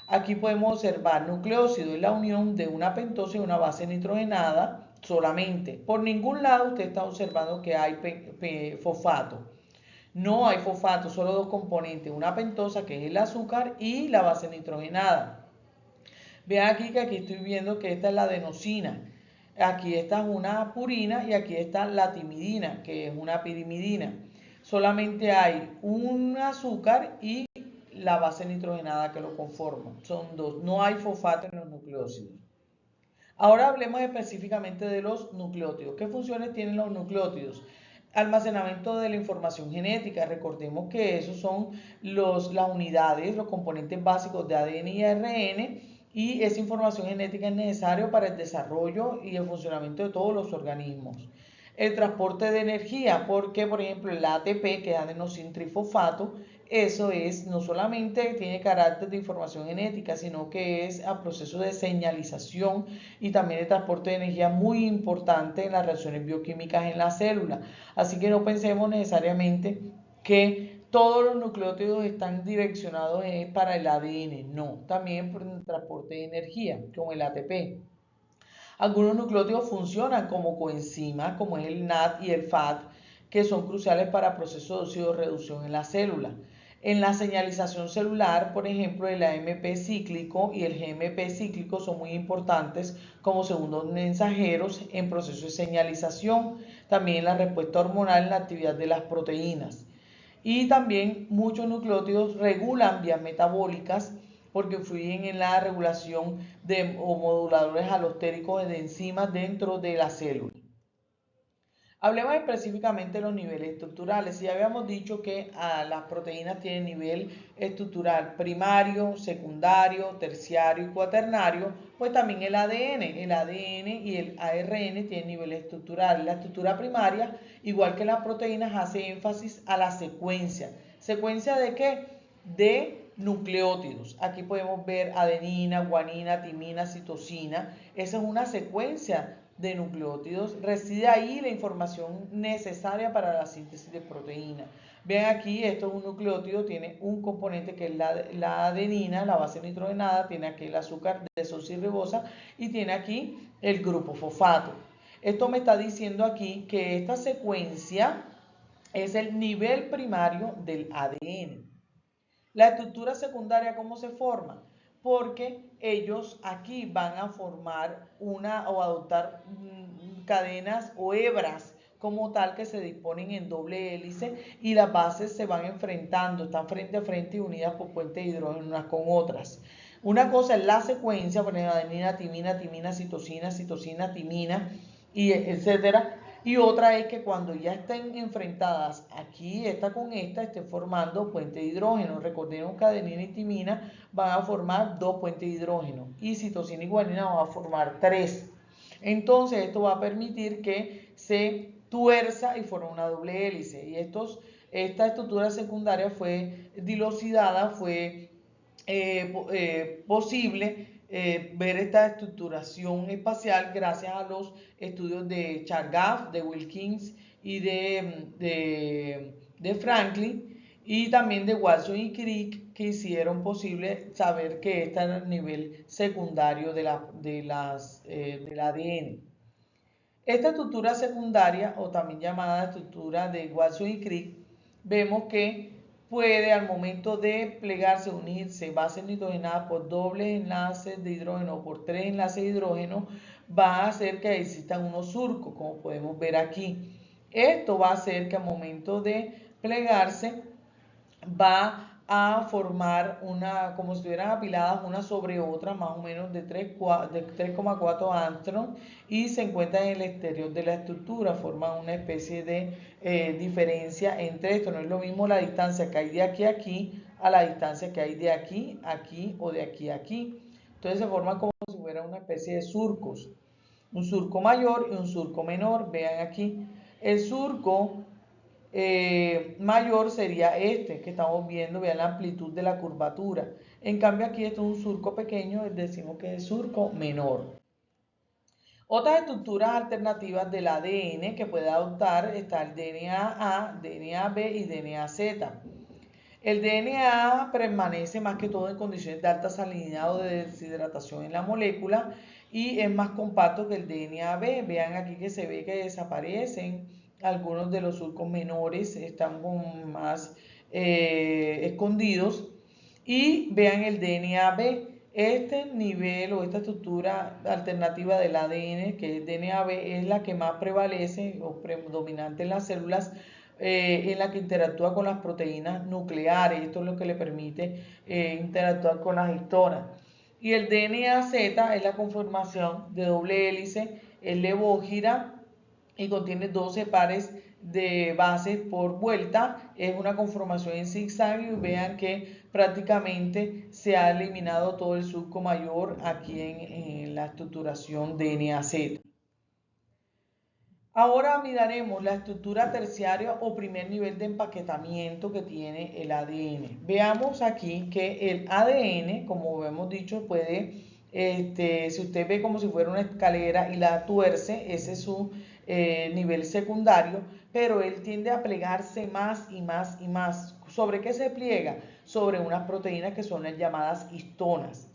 Aquí podemos observar, nucleócido es la unión de una pentosa y una base nitrogenada solamente. Por ningún lado usted está observando que hay fosfato. No hay fosfato, solo dos componentes, una pentosa que es el azúcar y la base nitrogenada. Vean aquí que aquí estoy viendo que esta es la adenosina. Aquí está una purina y aquí está la timidina, que es una pirimidina. Solamente hay un azúcar y la base nitrogenada que lo conforma. Son dos, no hay fosfato en los nucleósidos. Ahora hablemos específicamente de los nucleótidos. ¿Qué funciones tienen los nucleótidos? Almacenamiento de la información genética. Recordemos que esos son las unidades, los componentes básicos de ADN y ARN y esa información genética es necesaria para el desarrollo y el funcionamiento de todos los organismos. El transporte de energía, porque por ejemplo el ATP, que es adenosintrifosfato, eso es, no solamente tiene carácter de información genética, sino que es a proceso de señalización y también de transporte de energía muy importante en las reacciones bioquímicas en la célula. Así que no pensemos necesariamente que todos los nucleótidos están direccionados para el ADN, no, también por el transporte de energía, como el ATP. Algunos nucleótidos funcionan como coenzimas, como es el NAD y el FAD, que son cruciales para procesos de oxidorreducción en la célula. En la señalización celular, por ejemplo, el AMP cíclico y el GMP cíclico son muy importantes como segundos mensajeros en procesos de señalización, también en la respuesta hormonal en la actividad de las proteínas. Y también muchos nucleótidos regulan vías metabólicas porque influyen en la regulación de o moduladores alostéricos de enzimas dentro de la célula. Hablemos específicamente de los niveles estructurales. Ya habíamos dicho que las proteínas tienen nivel estructural primario, secundario, terciario y cuaternario, pues también el ADN y el ARN tienen niveles estructurales. La estructura primaria, igual que las proteínas, hace énfasis a la secuencia. ¿Secuencia de qué? De nucleótidos. Aquí podemos ver adenina, guanina, timina, citosina. Esa es una secuencia de nucleótidos. Reside ahí la información necesaria para la síntesis de proteína. Vean aquí, esto es un nucleótido, tiene un componente que es la adenina, la base nitrogenada, tiene aquí el azúcar desoxirribosa y tiene aquí el grupo fosfato. Esto me está diciendo aquí que esta secuencia es el nivel primario del ADN. La estructura secundaria, ¿cómo se forma? Porque ellos aquí van a formar o adoptar cadenas o hebras como tal que se disponen en doble hélice y las bases se van enfrentando, están frente a frente y unidas por puentes de hidrógeno unas con otras. Una cosa es la secuencia, por ejemplo, adenina, timina, citosina, timina, y etcétera. Y otra es que cuando ya estén enfrentadas aquí, esta con esta, estén formando puente de hidrógeno. Recordemos que adenina y timina van a formar 2 puentes de hidrógeno y citosina y guanina van a formar 3. Entonces esto va a permitir que se tuerza y forme una doble hélice. Y esta estructura secundaria fue dilucidada, fue posible ver esta estructuración espacial gracias a los estudios de Chargaff, de Wilkins y de Franklin y también de Watson y Crick, que hicieron posible saber que este era el nivel secundario del ADN. Esta estructura secundaria, o también llamada estructura de Watson y Crick, vemos que puede al momento de plegarse, unirse bases nitrogenadas por dobles enlaces de hidrógeno o por 3 enlaces de hidrógeno, va a hacer que existan unos surcos, como podemos ver aquí. Esto va a hacer que al momento de plegarse va a formar como si estuvieran apiladas una sobre otra, más o menos de 3,4 angstroms, y se encuentran en el exterior de la estructura, forman una especie de diferencia entre esto. No es lo mismo la distancia que hay de aquí a aquí a la distancia que hay de aquí a aquí o de aquí a aquí. Entonces se forman como si fuera una especie de surcos, un surco mayor y un surco menor. Vean aquí, el surco mayor sería este que estamos viendo, vean la amplitud de la curvatura. En cambio aquí esto es un surco pequeño, decimos que es surco menor. Otras estructuras alternativas del ADN que puede adoptar está el DNA-A, DNA-B y DNA-Z. El DNA permanece más que todo en condiciones de alta salinidad o de deshidratación en la molécula y es más compacto que el DNA-B. Vean aquí que se ve que desaparecen algunos de los surcos menores, están más escondidos. Y vean el DNA-B. Este nivel o esta estructura alternativa del ADN, que es DNA-B, es la que más prevalece o predominante en las células, en la que interactúa con las proteínas nucleares. Esto es lo que le permite interactuar con las histonas. Y el DNA-Z es la conformación de doble hélice, es levógira y contiene 12 pares de bases por vuelta. Es una conformación en zigzag y vean que prácticamente se ha eliminado todo el surco mayor aquí en la estructuración DNA-Z. Ahora miraremos la estructura terciaria o primer nivel de empaquetamiento que tiene el ADN. Veamos aquí que el ADN, como hemos dicho, puede, si usted ve como si fuera una escalera y la tuerce, ese es su nivel secundario, pero él tiende a plegarse más y más y más. ¿Sobre qué se pliega? Sobre unas proteínas que son las llamadas histonas.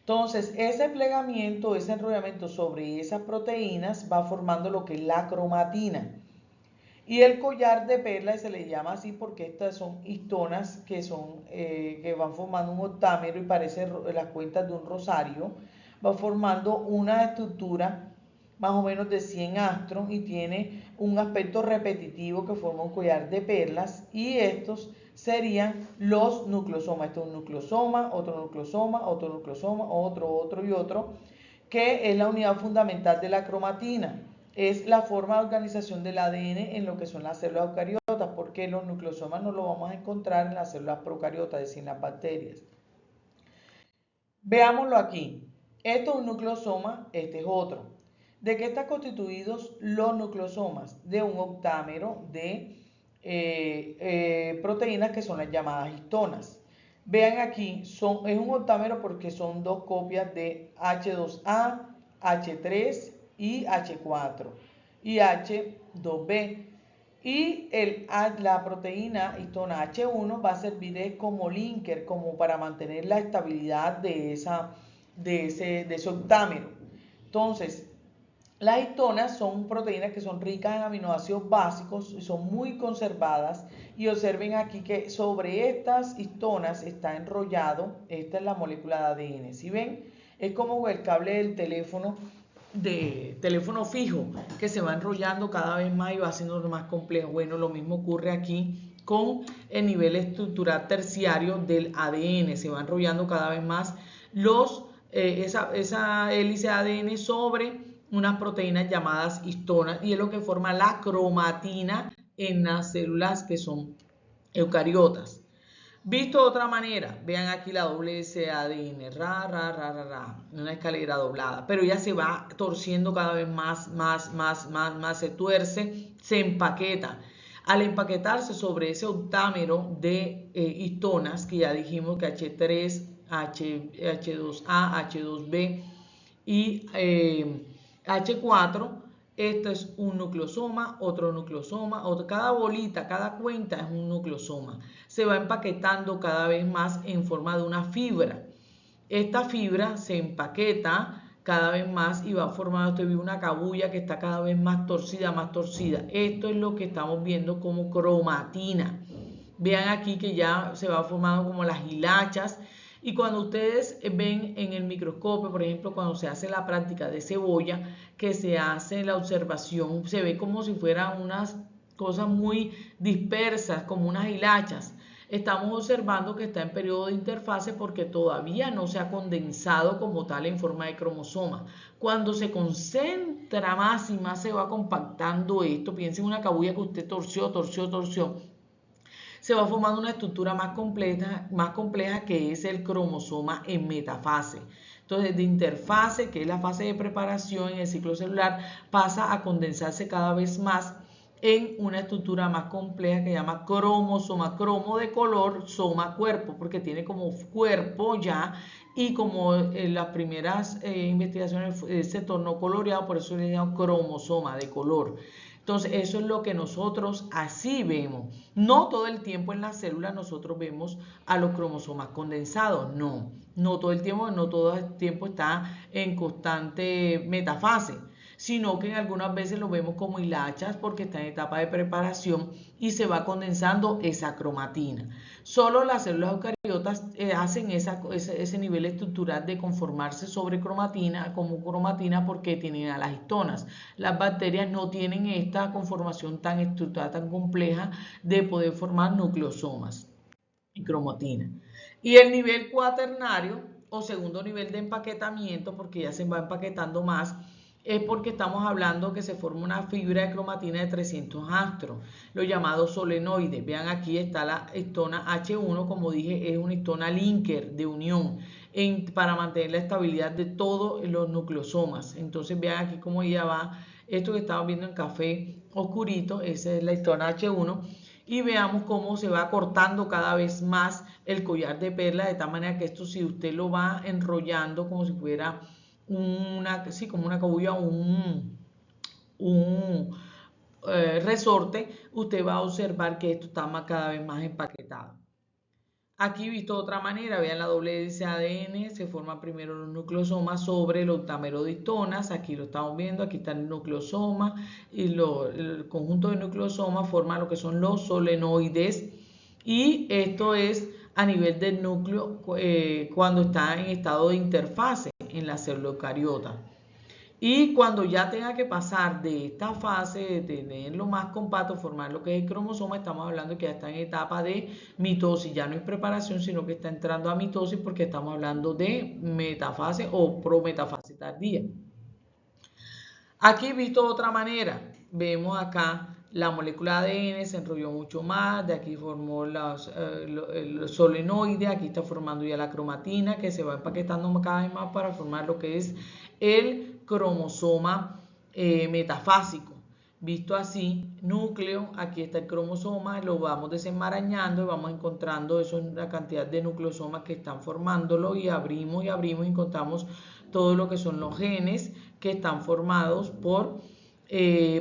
Entonces, ese plegamiento, ese enrollamiento sobre esas proteínas va formando lo que es la cromatina. Y el collar de perlas se le llama así porque estas son histonas que van formando un octámero y parece las cuentas de un rosario. Va formando una estructura más o menos de 100 astros y tiene un aspecto repetitivo que forma un collar de perlas, y estos serían los nucleosomas. Este es un nucleosoma, otro nucleosoma, otro nucleosoma, otro y otro, que es la unidad fundamental de la cromatina. Es la forma de organización del ADN en lo que son las células eucariotas, porque los nucleosomas no los vamos a encontrar en las células procariotas, es decir, en las bacterias. Veámoslo aquí. Esto es un nucleosoma, este es otro. ¿De qué están constituidos los nucleosomas? De un octámero de proteínas que son las llamadas histonas. Vean aquí, es un octámero porque son dos copias de H2A, H3 y H4 y H2B. Y la proteína histona H1 va a servir como linker, como para mantener la estabilidad de ese octámero. Entonces, las histonas son proteínas que son ricas en aminoácidos básicos y son muy conservadas. Y observen aquí que sobre estas histonas está enrollado, esta es la molécula de ADN. ¿Sí ven? Es como el cable del teléfono fijo, que se va enrollando cada vez más y va haciendo más complejo. Bueno, lo mismo ocurre aquí con el nivel estructural terciario del ADN. Se va enrollando cada vez más esa hélice de ADN sobre unas proteínas llamadas histonas, y es lo que forma la cromatina en las células que son eucariotas. Visto de otra manera, vean aquí la doble S ADN, una escalera doblada, pero ya se va torciendo cada vez más, se tuerce, se empaqueta. Al empaquetarse sobre ese octámero de histonas, que ya dijimos que H3, H2A, H2B y H4, esto es un nucleosoma, otro nucleosoma, cada bolita, cada cuenta es un nucleosoma. Se va empaquetando cada vez más en forma de una fibra. Esta fibra se empaqueta cada vez más y va formando una cabulla que está cada vez más torcida, más torcida. Esto es lo que estamos viendo como cromatina. Vean aquí que ya se va formando como las hilachas. Y cuando ustedes ven en el microscopio, por ejemplo, cuando se hace la práctica de cebolla, que se hace la observación, se ve como si fueran unas cosas muy dispersas, como unas hilachas. Estamos observando que está en periodo de interfase porque todavía no se ha condensado como tal en forma de cromosoma. Cuando se concentra más y más se va compactando esto, piensen en una cabulla que usted torció, se va formando una estructura más compleja que es el cromosoma en metafase. Entonces, de interfase, que es la fase de preparación en el ciclo celular, pasa a condensarse cada vez más en una estructura más compleja que se llama cromosoma, cromo de color, soma cuerpo, porque tiene como cuerpo ya, y como en las primeras investigaciones se tornó coloreado, por eso le llaman cromosoma de color. Entonces, eso es lo que nosotros así vemos. No todo el tiempo en la célula nosotros vemos a los cromosomas condensados, no todo el tiempo está en constante metafase, sino que en algunas veces lo vemos como hilachas porque está en etapa de preparación y se va condensando esa cromatina. Solo las células eucariotas hacen ese nivel estructural de conformarse sobre cromatina, como cromatina, porque tienen a las histonas. Las bacterias no tienen esta conformación tan estructural, tan compleja de poder formar nucleosomas y cromatina. Y el nivel cuaternario o segundo nivel de empaquetamiento, porque ya se va empaquetando más, es porque estamos hablando que se forma una fibra de cromatina de 300 astros, lo llamado solenoide. Vean, aquí está la histona H1, como dije, es una histona linker de unión para mantener la estabilidad de todos los nucleosomas. Entonces vean aquí cómo ya va, esto que estamos viendo en café oscurito, esa es la histona H1, y veamos cómo se va cortando cada vez más el collar de perla, de tal manera que esto, si usted lo va enrollando como si fuera como una cabulla, resorte, usted va a observar que esto está cada vez más empaquetado. Aquí visto de otra manera, vean la doble hélice ADN, se forman primero los nucleosomas sobre el octámero de histonas, aquí lo estamos viendo, aquí está el nucleosoma y el conjunto de nucleosomas forma lo que son los solenoides y esto es a nivel del núcleo cuando está en estado de interfase en la célula eucariota. Y cuando ya tenga que pasar de esta fase de tenerlo más compacto, formar lo que es el cromosoma, estamos hablando de que ya está en etapa de mitosis, ya no es preparación, sino que está entrando a mitosis porque estamos hablando de metafase o prometafase tardía. Aquí visto de otra manera, vemos acá la molécula de ADN se enrolló mucho más, de aquí formó el solenoide, aquí está formando ya la cromatina que se va empaquetando cada vez más para formar lo que es el cromosoma metafásico. Visto así, núcleo, aquí está el cromosoma, lo vamos desenmarañando y vamos encontrando eso en la cantidad de nucleosomas que están formándolo y abrimos y encontramos todo lo que son los genes que están formados por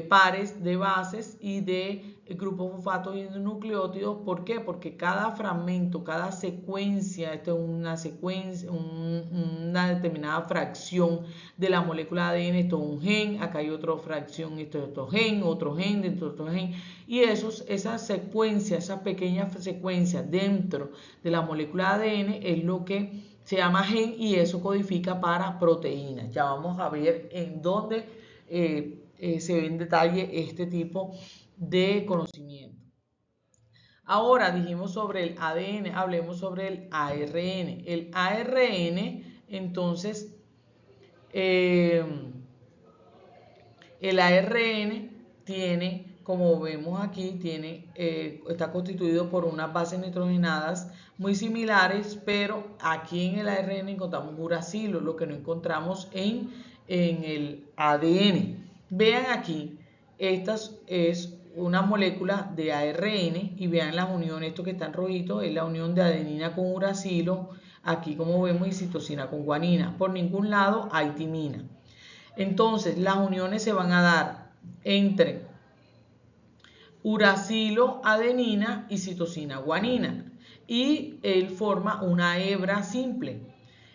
pares de bases y de grupos fosfatos y de nucleótidos. ¿Por qué? Porque cada fragmento, cada secuencia, esto es una secuencia, una determinada fracción de la molécula de ADN, esto es un gen, acá hay otra fracción, esto es otro gen, dentro de otro gen, y esa secuencia, esa pequeña secuencia dentro de la molécula de ADN es lo que se llama gen y eso codifica para proteínas. Ya vamos a ver en dónde se ve en detalle este tipo de conocimiento. Ahora dijimos sobre el ADN, hablemos sobre el ARN. El ARN, entonces, el ARN tiene, como vemos aquí, está constituido por unas bases nitrogenadas muy similares, pero aquí en el ARN encontramos uracilo, lo que no encontramos en el ADN. Vean aquí, esta es una molécula de ARN y vean las uniones, esto que está en rojito es la unión de adenina con uracilo, aquí como vemos y citosina con guanina. Por ningún lado hay timina. Entonces las uniones se van a dar entre uracilo, adenina y citosina, guanina. Y él forma una hebra simple.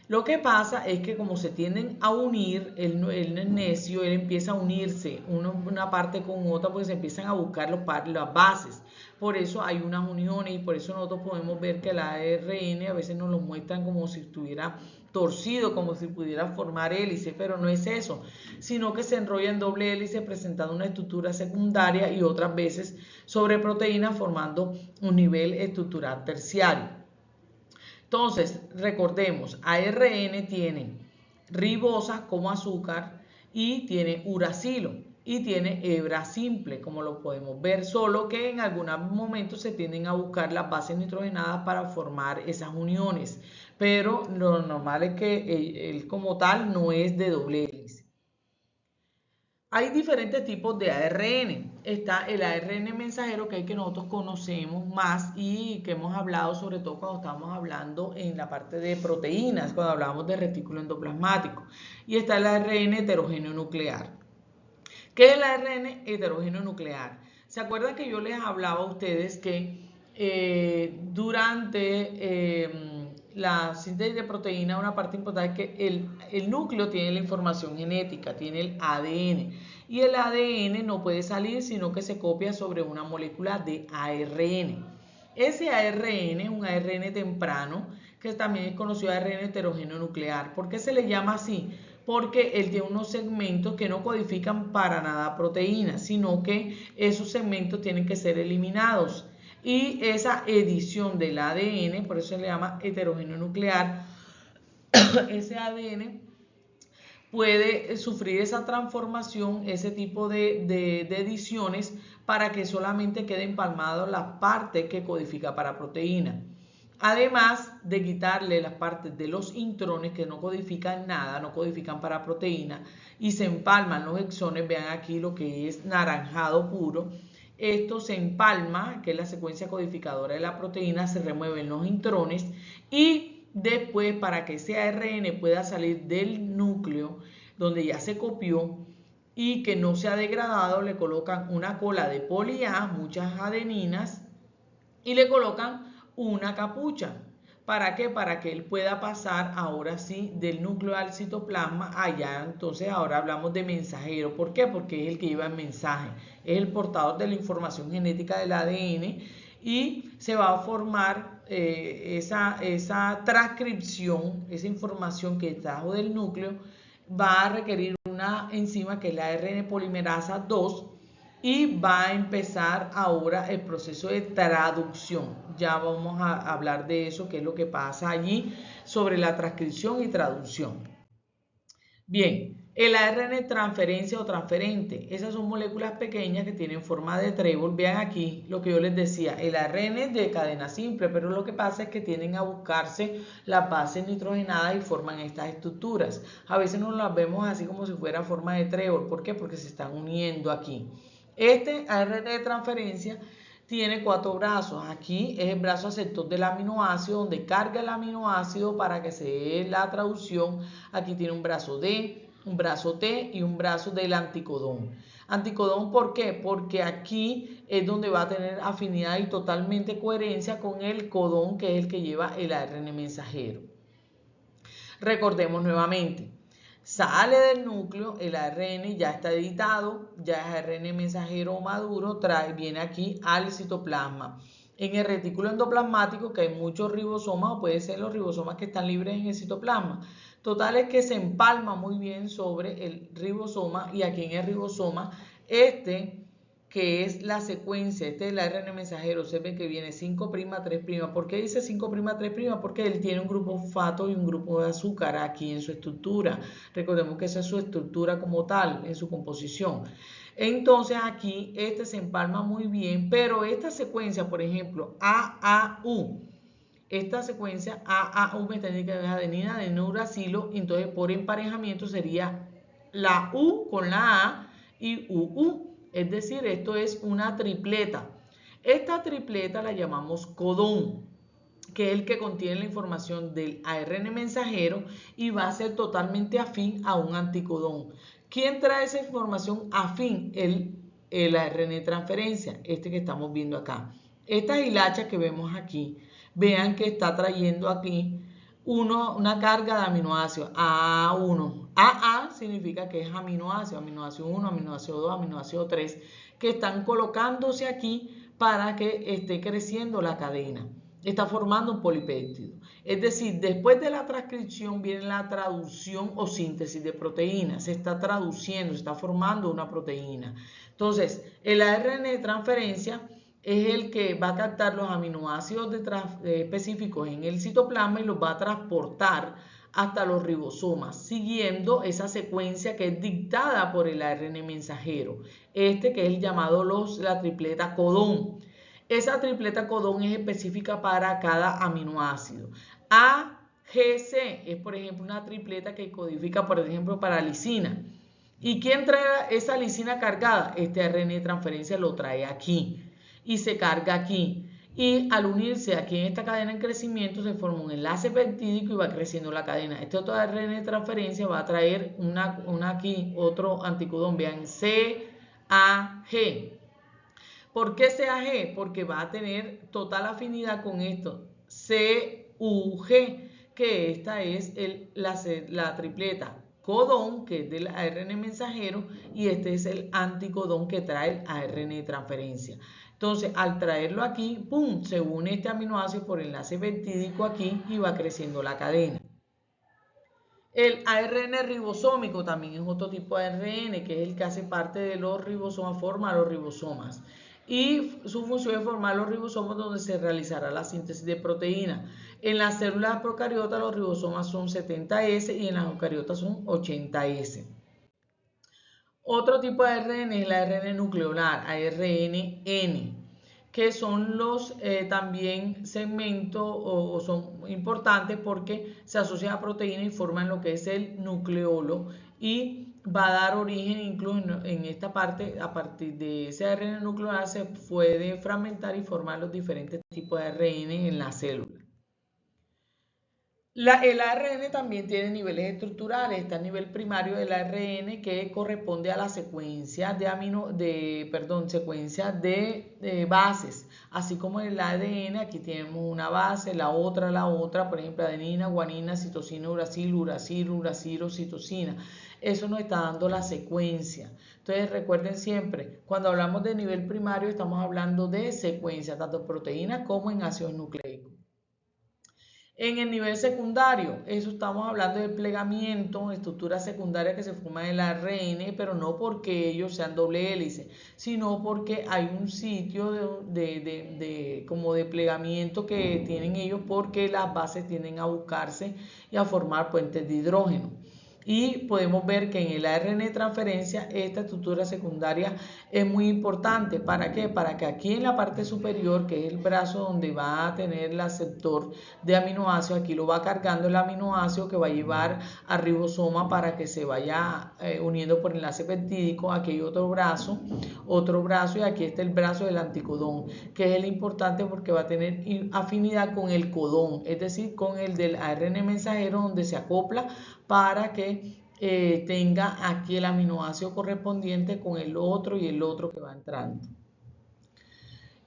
Lo que pasa es que como se tienden a unir, él es necio, él empieza a unirse una parte con otra porque se empiezan a buscar las bases. Por eso hay unas uniones y por eso nosotros podemos ver que el ARN a veces nos lo muestran como si estuviera torcido, como si pudiera formar hélice, pero no es eso, sino que se enrolla en doble hélice presentando una estructura secundaria y otras veces sobre proteínas formando un nivel estructural terciario. Entonces, recordemos, ARN tiene ribosa como azúcar y tiene uracilo y tiene hebra simple, como lo podemos ver, solo que en algunos momentos se tienden a buscar las bases nitrogenadas para formar esas uniones, pero lo normal es que él como tal no es de doble hélice. Hay diferentes tipos de ARN. Está el ARN mensajero, que es el que nosotros conocemos más y que hemos hablado sobre todo cuando estamos hablando en la parte de proteínas, cuando hablamos de retículo endoplasmático. Y está el ARN heterogéneo nuclear. ¿Qué es el ARN heterogéneo nuclear? ¿Se acuerdan que yo les hablaba a ustedes que durante la síntesis de proteína, una parte importante es que el núcleo tiene la información genética, tiene el ADN. Y el ADN no puede salir, sino que se copia sobre una molécula de ARN. Ese ARN es un ARN temprano, que también es conocido ARN heterogéneo nuclear. ¿Por qué se le llama así? Porque él tiene unos segmentos que no codifican para nada proteínas, sino que esos segmentos tienen que ser eliminados. Y esa edición del ADN, por eso se le llama heterogéneo nuclear, ese ADN puede sufrir esa transformación, ese tipo de ediciones para que solamente quede empalmado la parte que codifica para proteína. Además de quitarle las partes de los intrones que no codifican nada, no codifican para proteína y se empalman los exones, vean aquí lo que es naranjado puro. Esto se empalma, que es la secuencia codificadora de la proteína, se remueven los intrones y después para que ese ARN pueda salir del núcleo donde ya se copió y que no se ha degradado, le colocan una cola de poli A, muchas adeninas y le colocan una capucha. ¿Para qué? Para que él pueda pasar ahora sí del núcleo al citoplasma allá. Entonces ahora hablamos de mensajero. ¿Por qué? Porque es el que lleva el mensaje. Es el portador de la información genética del ADN y se va a formar esa transcripción, esa información que trajo del núcleo, va a requerir una enzima que es la ARN polimerasa 2 y va a empezar ahora el proceso de traducción. Ya vamos a hablar de eso, qué es lo que pasa allí sobre la transcripción y traducción. Bien, el ARN transferencia o transferente, esas son moléculas pequeñas que tienen forma de trébol. Vean aquí lo que yo les decía, el ARN es de cadena simple, pero lo que pasa es que tienden a buscarse las bases nitrogenadas y forman estas estructuras. A veces no las vemos así como si fuera forma de trébol. ¿Por qué? Porque se están uniendo aquí. Este ARN de transferencia tiene 4 brazos. Aquí es el brazo aceptor del aminoácido, donde carga el aminoácido para que se dé la traducción. Aquí tiene un brazo D, un brazo T y un brazo del anticodón. Anticodón, ¿por qué? Porque aquí es donde va a tener afinidad y totalmente coherencia con el codón, que es el que lleva el ARN mensajero. Recordemos nuevamente. Sale del núcleo, el ARN ya está editado, ya es ARN mensajero maduro, viene aquí al citoplasma. En el retículo endoplasmático, que hay muchos ribosomas, o puede ser los ribosomas que están libres en el citoplasma. Total es que se empalma muy bien sobre el ribosoma, y aquí en el ribosoma, que es la secuencia, este es el ARN mensajero, se ve que viene 5', 3'. ¿Por qué dice 5', 3'? Porque él tiene un grupo fosfato y un grupo de azúcar aquí en su estructura. Recordemos que esa es su estructura como tal, en su composición. Entonces aquí se empalma muy bien, pero esta secuencia, por ejemplo, AAU, esta secuencia AAU metánica de adenina de neuracilo, entonces por emparejamiento sería la U con la A y UU. Es decir, esto es una tripleta. Esta tripleta la llamamos codón, que es el que contiene la información del ARN mensajero y va a ser totalmente afín a un anticodón. ¿Quién trae esa información afín? El ARN de transferencia, este que estamos viendo acá. Estas hilachas que vemos aquí, vean que está trayendo aquí una carga de aminoácidos, AA1. AA significa que es aminoácido, aminoácido 1, aminoácido 2, aminoácido 3, que están colocándose aquí para que esté creciendo la cadena. Está formando un polipéptido. Es decir, después de la transcripción viene la traducción o síntesis de proteínas. Se está traduciendo, se está formando una proteína. Entonces, el ARN de transferencia es el que va a captar los aminoácidos específicos en el citoplasma y los va a transportar hasta los ribosomas, siguiendo esa secuencia que es dictada por el ARN mensajero, que es el llamado la tripleta codón. Esa tripleta codón es específica para cada aminoácido. AGC es, por ejemplo, una tripleta que codifica, por ejemplo, para lisina. ¿Y quién trae esa lisina cargada? Este ARN de transferencia lo trae aquí y se carga aquí. Y al unirse aquí en esta cadena en crecimiento se forma un enlace peptídico y va creciendo la cadena. Este otro ARN de transferencia va a traer aquí otro anticodón. Vean, CAG. ¿Por qué CAG? Porque va a tener total afinidad con esto. CUG, que esta es la tripleta codón, que es del ARN mensajero, y este es el anticodón que trae el ARN de transferencia. Entonces, al traerlo aquí, ¡pum!, se une este aminoácido por enlace peptídico aquí y va creciendo la cadena. El ARN ribosómico también es otro tipo de ARN, que es el que hace parte de los ribosomas, forma los ribosomas. Y su función es formar los ribosomas donde se realizará la síntesis de proteína. En las células procariotas los ribosomas son 70S y en las eucariotas son 80S. Otro tipo de ARN es el ARN nucleolar, ARN-N, que son los también segmentos o son importantes porque se asocian a proteínas y forman lo que es el nucleolo y va a dar origen incluso en esta parte, a partir de ese ARN nucleolar se puede fragmentar y formar los diferentes tipos de ARN en la célula. El ARN también tiene niveles estructurales. Está el nivel primario del ARN que corresponde a la secuencia secuencia de bases. Así como en el ADN, aquí tenemos una base, la otra, por ejemplo, adenina, guanina, citosina, uracilo, citosina. Eso nos está dando la secuencia. Entonces recuerden siempre, cuando hablamos de nivel primario estamos hablando de secuencia, tanto en proteínas como en ácidos nucleicos. En el nivel secundario, eso estamos hablando de plegamiento, estructuras secundarias que se forman en el ARN, pero no porque ellos sean doble hélice, sino porque hay un sitio como de plegamiento que tienen ellos porque las bases tienden a buscarse y a formar puentes de hidrógeno. Y podemos ver que en el ARN transferencia esta estructura secundaria es muy importante. ¿Para qué? Para que aquí en la parte superior, que es el brazo donde va a tener el aceptor de aminoácidos, aquí lo va cargando el aminoácido que va a llevar a ribosoma para que se vaya uniendo por enlace peptídico. Aquí hay otro brazo y aquí está el brazo del anticodón, que es el importante porque va a tener afinidad con el codón, es decir, con el del ARN mensajero, donde se acopla para que tenga aquí el aminoácido correspondiente con el otro y el otro que va entrando.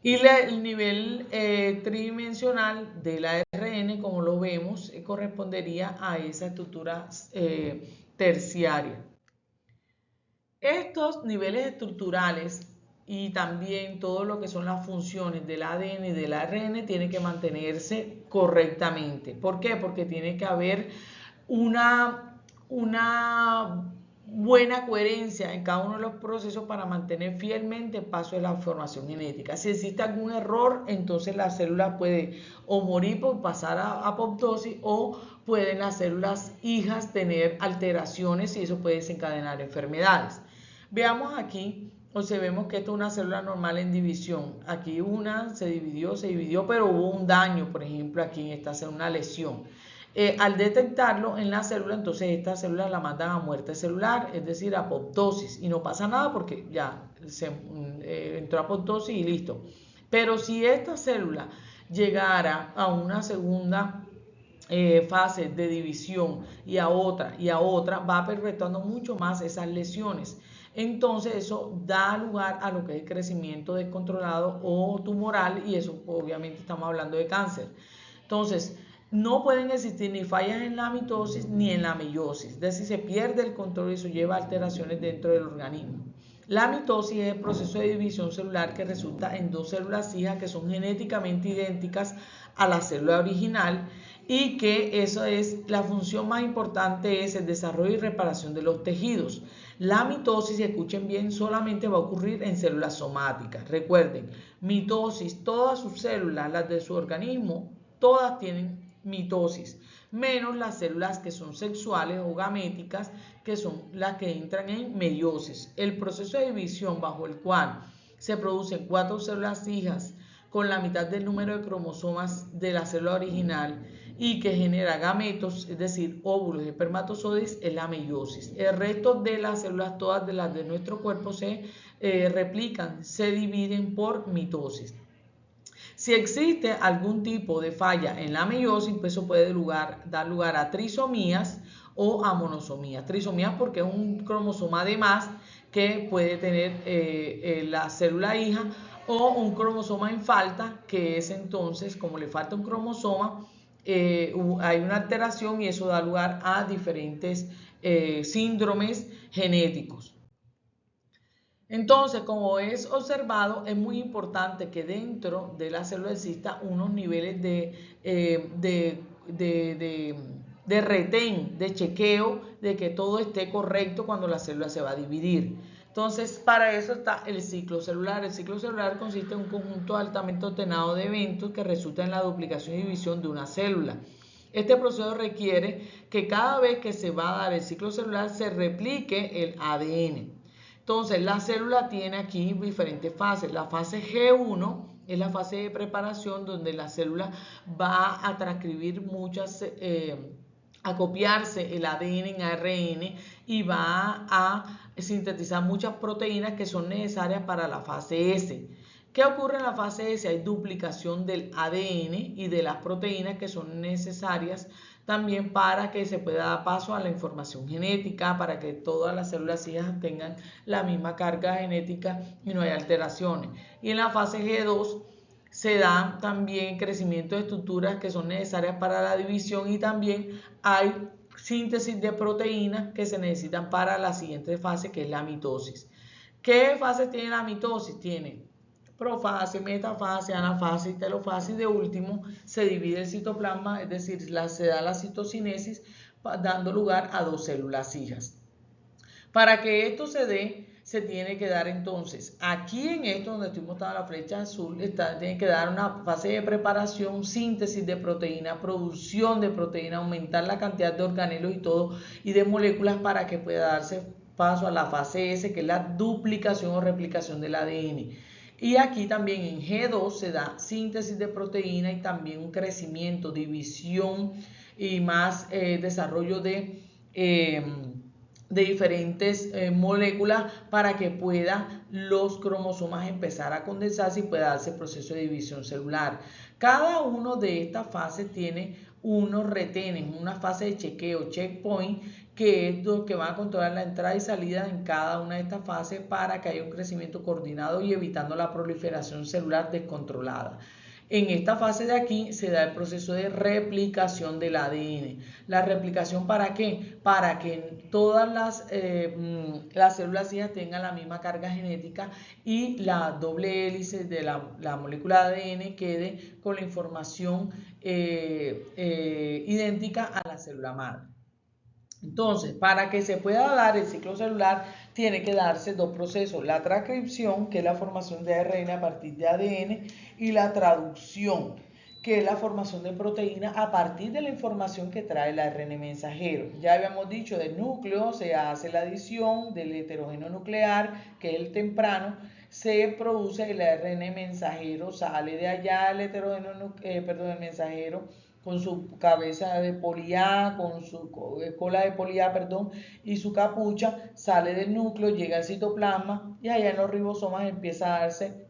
Y el nivel tridimensional del ARN, como lo vemos, correspondería a esa estructura terciaria. Estos niveles estructurales y también todo lo que son las funciones del ADN y del ARN tienen que mantenerse correctamente. ¿Por qué? Porque tiene que haber una buena coherencia en cada uno de los procesos para mantener fielmente el paso de la formación genética. Si existe algún error, entonces la célula puede o morir por pasar a apoptosis, o pueden las células hijas tener alteraciones y eso puede desencadenar enfermedades. Veamos aquí, observemos que esto es una célula normal en división. Aquí una se dividió, pero hubo un daño, por ejemplo, aquí en esta célula, una lesión. Al detectarlo en la célula, entonces esta célula la mandan a muerte celular, es decir, apoptosis, y no pasa nada porque ya se entró a apoptosis y listo. Pero si esta célula llegara a una segunda fase de división y a otra, va perpetuando mucho más esas lesiones. Entonces eso da lugar a lo que es el crecimiento descontrolado o tumoral, y eso obviamente estamos hablando de cáncer. Entonces, no pueden existir ni fallas en la mitosis ni en la meiosis, es decir, se pierde el control y eso lleva a alteraciones dentro del organismo. La mitosis es el proceso de división celular que resulta en dos células hijas que son genéticamente idénticas a la célula original, y que eso es la función más importante, es el desarrollo y reparación de los tejidos. La mitosis, escuchen bien, solamente va a ocurrir en células somáticas. Recuerden, mitosis, todas sus células, las de su organismo, todas tienen mitosis, menos las células que son sexuales o gaméticas, que son las que entran en meiosis. El proceso de división bajo el cual se producen 4 células hijas con la mitad del número de cromosomas de la célula original y que genera gametos, es decir, óvulos y espermatozoides, es la meiosis. El resto de las células, todas de las de nuestro cuerpo, se replican, se dividen por mitosis. Si existe algún tipo de falla en la meiosis, pues eso puede dar lugar a trisomías o a monosomías. Trisomías porque es un cromosoma de más que puede tener la célula hija, o un cromosoma en falta, que es entonces, como le falta un cromosoma, hay una alteración y eso da lugar a diferentes síndromes genéticos. Entonces, como es observado, es muy importante que dentro de la célula exista unos niveles de retén, de chequeo, de que todo esté correcto cuando la célula se va a dividir. Entonces, para eso está el ciclo celular. El ciclo celular consiste en un conjunto altamente ordenado de eventos que resultan en la duplicación y división de una célula. Este proceso requiere que cada vez que se va a dar el ciclo celular se replique el ADN. Entonces, la célula tiene aquí diferentes fases. La fase G1 es la fase de preparación, donde la célula va a transcribir a copiarse el ADN en ARN y va a sintetizar muchas proteínas que son necesarias para la fase S. ¿Qué ocurre en la fase S? Hay duplicación del ADN y de las proteínas que son necesarias también para que se pueda dar paso a la información genética, para que todas las células hijas tengan la misma carga genética y no haya alteraciones. Y en la fase G2 se da también crecimiento de estructuras que son necesarias para la división y también hay síntesis de proteínas que se necesitan para la siguiente fase, que es la mitosis. ¿Qué fase tiene la mitosis? Tiene profase, metafase, anafase y telofase, y de último se divide el citoplasma, es decir, se da la citocinesis, dando lugar a 2 células hijas. Para que esto se dé, se tiene que dar entonces, aquí en esto donde estoy mostrando la flecha azul, tiene que dar una fase de preparación, síntesis de proteína, producción de proteína, aumentar la cantidad de organelos y todo, y de moléculas para que pueda darse paso a la fase S, que es la duplicación o replicación del ADN. Y aquí también en G2 se da síntesis de proteína y también un crecimiento, división y más desarrollo de diferentes moléculas para que puedan los cromosomas empezar a condensarse y pueda darse el proceso de división celular. Cada uno de estas fases tiene unos retenes, una fase de chequeo, checkpoint, que es lo que va a controlar la entrada y salida en cada una de estas fases para que haya un crecimiento coordinado y evitando la proliferación celular descontrolada. En esta fase de aquí se da el proceso de replicación del ADN. ¿La replicación para qué? Para que todas las células hijas tengan la misma carga genética y la doble hélice de la molécula de ADN quede con la información idéntica a la célula madre. Entonces, para que se pueda dar el ciclo celular, tiene que darse dos procesos: la transcripción, que es la formación de ARN a partir de ADN, y la traducción, que es la formación de proteína a partir de la información que trae el ARN mensajero. Ya habíamos dicho, del núcleo se hace la adición del heterógeno nuclear, que es el temprano, se produce el ARN mensajero, sale de allá el el mensajero, con su cabeza de poli-A, con su cola de poli-A, y su capucha, sale del núcleo, llega al citoplasma y allá en los ribosomas empieza a darse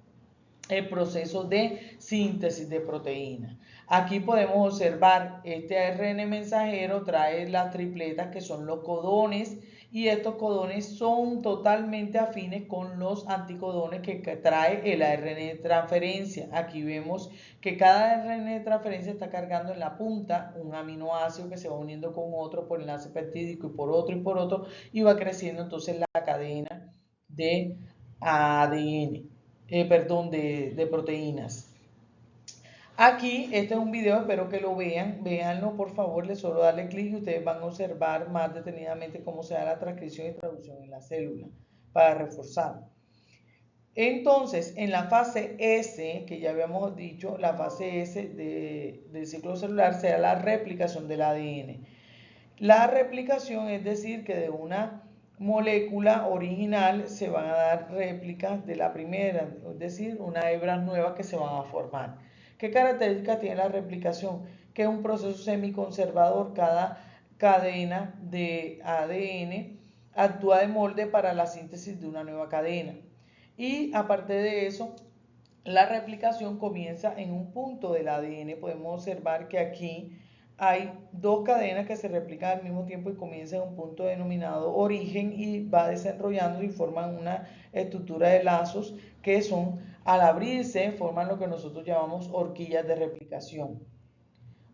el proceso de síntesis de proteínas. Aquí podemos observar este ARN mensajero trae las tripletas que son los codones, y estos codones son totalmente afines con los anticodones que trae el ARN de transferencia. Aquí vemos que cada ARN de transferencia está cargando en la punta un aminoácido que se va uniendo con otro por enlace peptídico y por otro, y va creciendo entonces la cadena de ADN. De proteínas. Aquí, este es un video, espero que lo vean, véanlo por favor, les solo darle clic y ustedes van a observar más detenidamente cómo se da la transcripción y traducción en la célula, para reforzar. Entonces, en la fase S, que ya habíamos dicho, la fase S del ciclo celular será la replicación del ADN. La replicación es decir que de una molécula original se van a dar réplicas de la primera, es decir, unas hebras nuevas que se van a formar. ¿Qué características tiene la replicación? Que es un proceso semiconservador. Cada cadena de ADN actúa de molde para la síntesis de una nueva cadena. Y aparte de eso, la replicación comienza en un punto del ADN. Podemos observar que aquí hay dos cadenas que se replican al mismo tiempo y comienza en un punto denominado origen y va desarrollando y forman una estructura de lazos que son, al abrirse, forman lo que nosotros llamamos horquillas de replicación.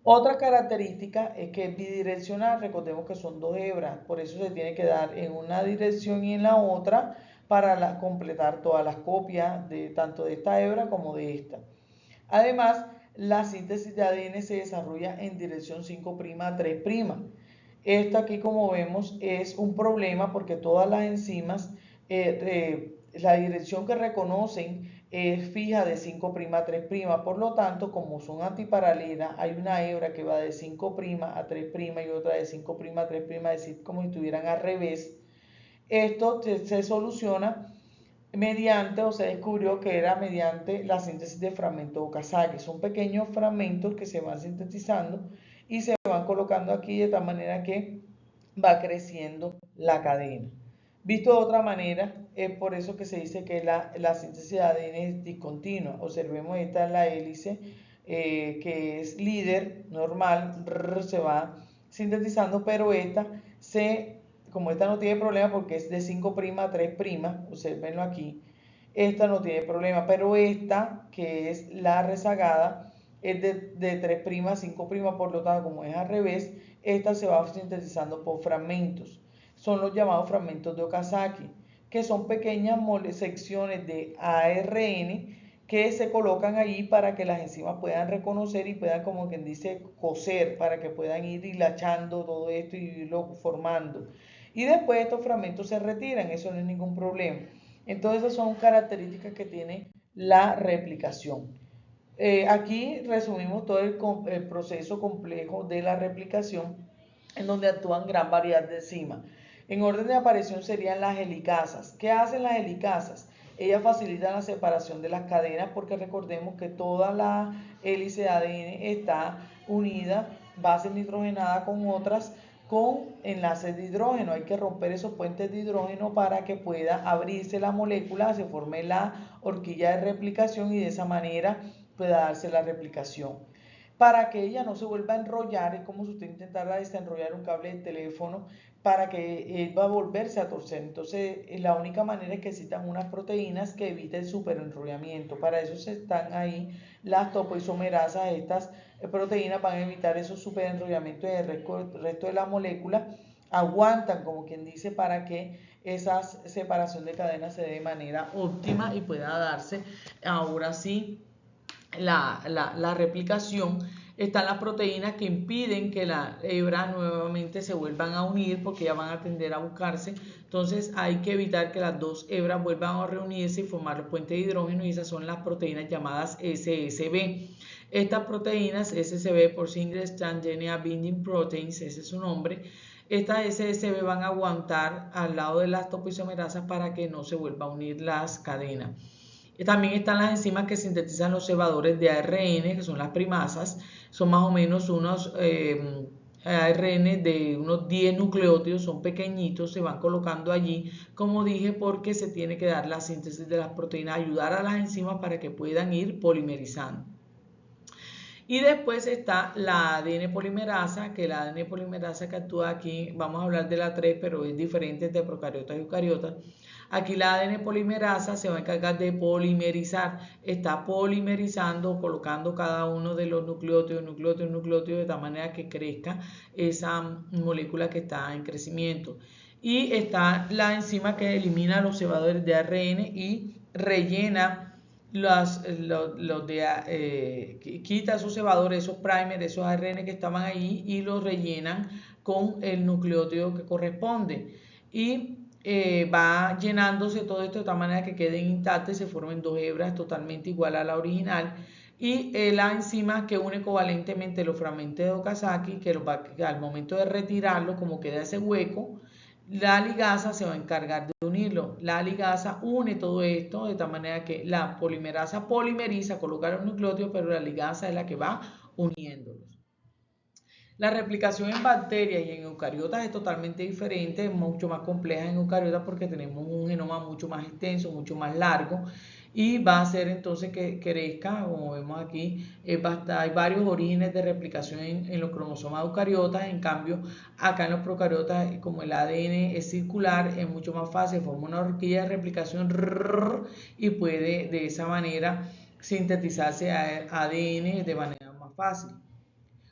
Otra característica es que es bidireccional. Recordemos que son dos hebras, por eso se tiene que dar en una dirección y en la otra para completar todas las copias tanto de esta hebra como de esta. Además, la síntesis de ADN se desarrolla en dirección 5' a 3'. Esto aquí, como vemos, es un problema porque todas las enzimas, la dirección que reconocen es fija de 5' a 3'. Por lo tanto, como son antiparalelas, hay una hebra que va de 5' a 3' y otra de 5' a 3', es decir, como si estuvieran al revés. Esto se soluciona mediante, o se descubrió que era mediante la síntesis de fragmentos Okazaki. Son pequeños fragmentos que se van sintetizando y se van colocando aquí de tal manera que va creciendo la cadena. Visto de otra manera, es por eso que se dice que la síntesis de ADN es discontinua. Observemos, esta es la hélice que es líder normal, se va sintetizando, pero como esta no tiene problema porque es de 5' a 3', observenlo aquí, esta no tiene problema, pero esta, que es la rezagada, es de 3' a 5', por lo tanto, como es al revés, esta se va sintetizando por fragmentos. Son los llamados fragmentos de Okazaki, que son pequeñas secciones de ARN que se colocan allí para que las enzimas puedan reconocer y puedan, como quien dice, coser, para que puedan ir hilachando todo esto y irlo formando. Y después estos fragmentos se retiran, eso no es ningún problema. Entonces esas son características que tiene la replicación. Aquí resumimos todo el proceso complejo de la replicación, en donde actúan gran variedad de enzimas. En orden de aparición serían las helicasas. ¿Qué hacen las helicasas? Ellas facilitan la separación de las cadenas porque recordemos que toda la hélice de ADN está unida, base nitrogenada con otras con enlaces de hidrógeno. Hay que romper esos puentes de hidrógeno para que pueda abrirse la molécula, se forme la horquilla de replicación y de esa manera pueda darse la replicación. Para que ella no se vuelva a enrollar, es como si usted intentara desenrollar un cable de teléfono, para que va a volverse a torcer. Entonces, la única manera es que existan unas proteínas que eviten el superenrollamiento. Para eso están ahí las topoisomerasas. Estas proteínas van a evitar esos superenrollamientos del resto de la molécula. Aguantan, como quien dice, para que esa separación de cadenas se dé de manera óptima y pueda darse ahora sí la replicación. Están las proteínas que impiden que las hebras nuevamente se vuelvan a unir porque ya van a tender a buscarse. Entonces hay que evitar que las dos hebras vuelvan a reunirse y formar los puentes de hidrógeno, y esas son las proteínas llamadas SSB. Estas proteínas, SSB por Single Strand DNA Binding Proteins, ese es su nombre. Estas SSB van a aguantar al lado de las topoisomerasas para que no se vuelvan a unir las cadenas. También están las enzimas que sintetizan los cebadores de ARN, que son las primasas. Son más o menos unos ARN de unos 10 nucleótidos, son pequeñitos, se van colocando allí, como dije, porque se tiene que dar la síntesis de las proteínas, ayudar a las enzimas para que puedan ir polimerizando. Y después está la ADN polimerasa, que la ADN polimerasa que actúa aquí, vamos a hablar de la 3, pero es diferente entre procariotas y eucariotas. Aquí la ADN polimerasa se va a encargar de polimerizar, está polimerizando, colocando cada uno de los nucleótidos, de tal manera que crezca esa molécula que está en crecimiento. Y está la enzima que elimina los cebadores de ARN y rellena quita esos cebadores, esos primers, esos ARN que estaban ahí y los rellenan con el nucleótido que corresponde. Y va llenándose todo esto de tal manera que queden intactas y se formen dos hebras totalmente igual a la original. Y la enzima que une covalentemente los fragmentos de Okazaki, que al momento de retirarlo, como queda ese hueco, la ligasa se va a encargar de unirlo. La ligasa une todo esto de tal manera que la polimerasa polimeriza, coloca los nucleótidos, pero la ligasa es la que va uniéndolos. La replicación en bacterias y en eucariotas es totalmente diferente, es mucho más compleja en eucariotas porque tenemos un genoma mucho más extenso, mucho más largo, y va a hacer entonces que crezca, como vemos aquí, hay varios orígenes de replicación en los cromosomas eucariotas. En cambio, acá en los procariotas, como el ADN es circular, es mucho más fácil, forma una horquilla de replicación y puede de esa manera sintetizarse ADN de manera más fácil.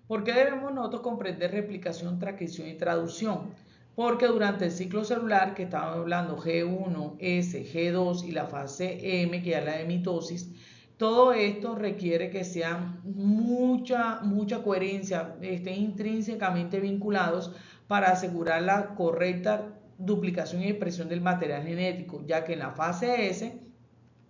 ¿Por qué debemos nosotros comprender replicación, transcripción y traducción? Porque durante el ciclo celular, que estábamos hablando G1, S, G2 y la fase M, que es la de mitosis, todo esto requiere que sean mucha coherencia, estén intrínsecamente vinculados para asegurar la correcta duplicación y expresión del material genético, ya que en la fase S,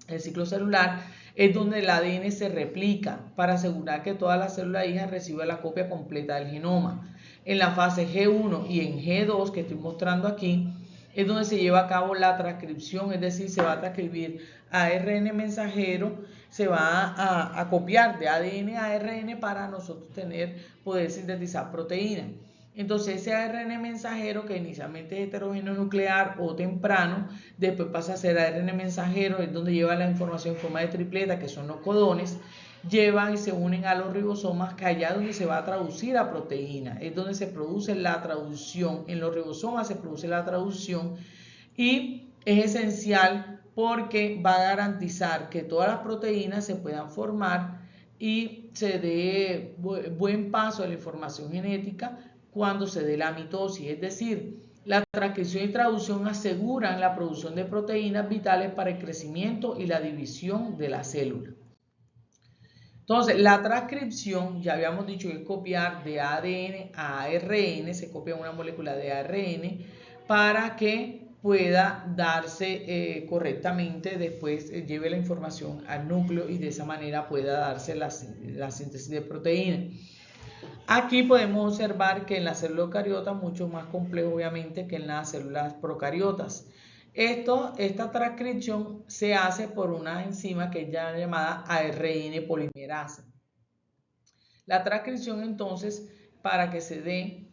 el ciclo celular, es donde el ADN se replica para asegurar que todas las células hijas reciban la copia completa del genoma. En la fase G1 y en G2, que estoy mostrando aquí, es donde se lleva a cabo la transcripción, es decir, se va a transcribir ARN mensajero, se va a copiar de ADN a ARN para nosotros poder sintetizar proteínas. Entonces ese ARN mensajero, que inicialmente es heterogéneo nuclear o temprano, después pasa a ser ARN mensajero, es donde lleva la información en forma de tripleta, que son los codones. llevan y se unen a los ribosomas, que allá es donde se va a traducir la proteína, es donde se produce la traducción. En los ribosomas se produce la traducción y es esencial porque va a garantizar que todas las proteínas se puedan formar y se dé buen paso a la información genética cuando se dé la mitosis, es decir, la transcripción y traducción aseguran la producción de proteínas vitales para el crecimiento y la división de la célula. Entonces, la transcripción, ya habíamos dicho que es copiar de ADN a ARN, se copia una molécula de ARN para que pueda darse correctamente, después lleve la información al núcleo y de esa manera pueda darse la síntesis de proteína. Aquí podemos observar que en las células eucariotas, mucho más complejo obviamente que en las células procariotas. Esta transcripción se hace por una enzima que es llamada ARN polimerasa. La transcripción entonces, para que se dé,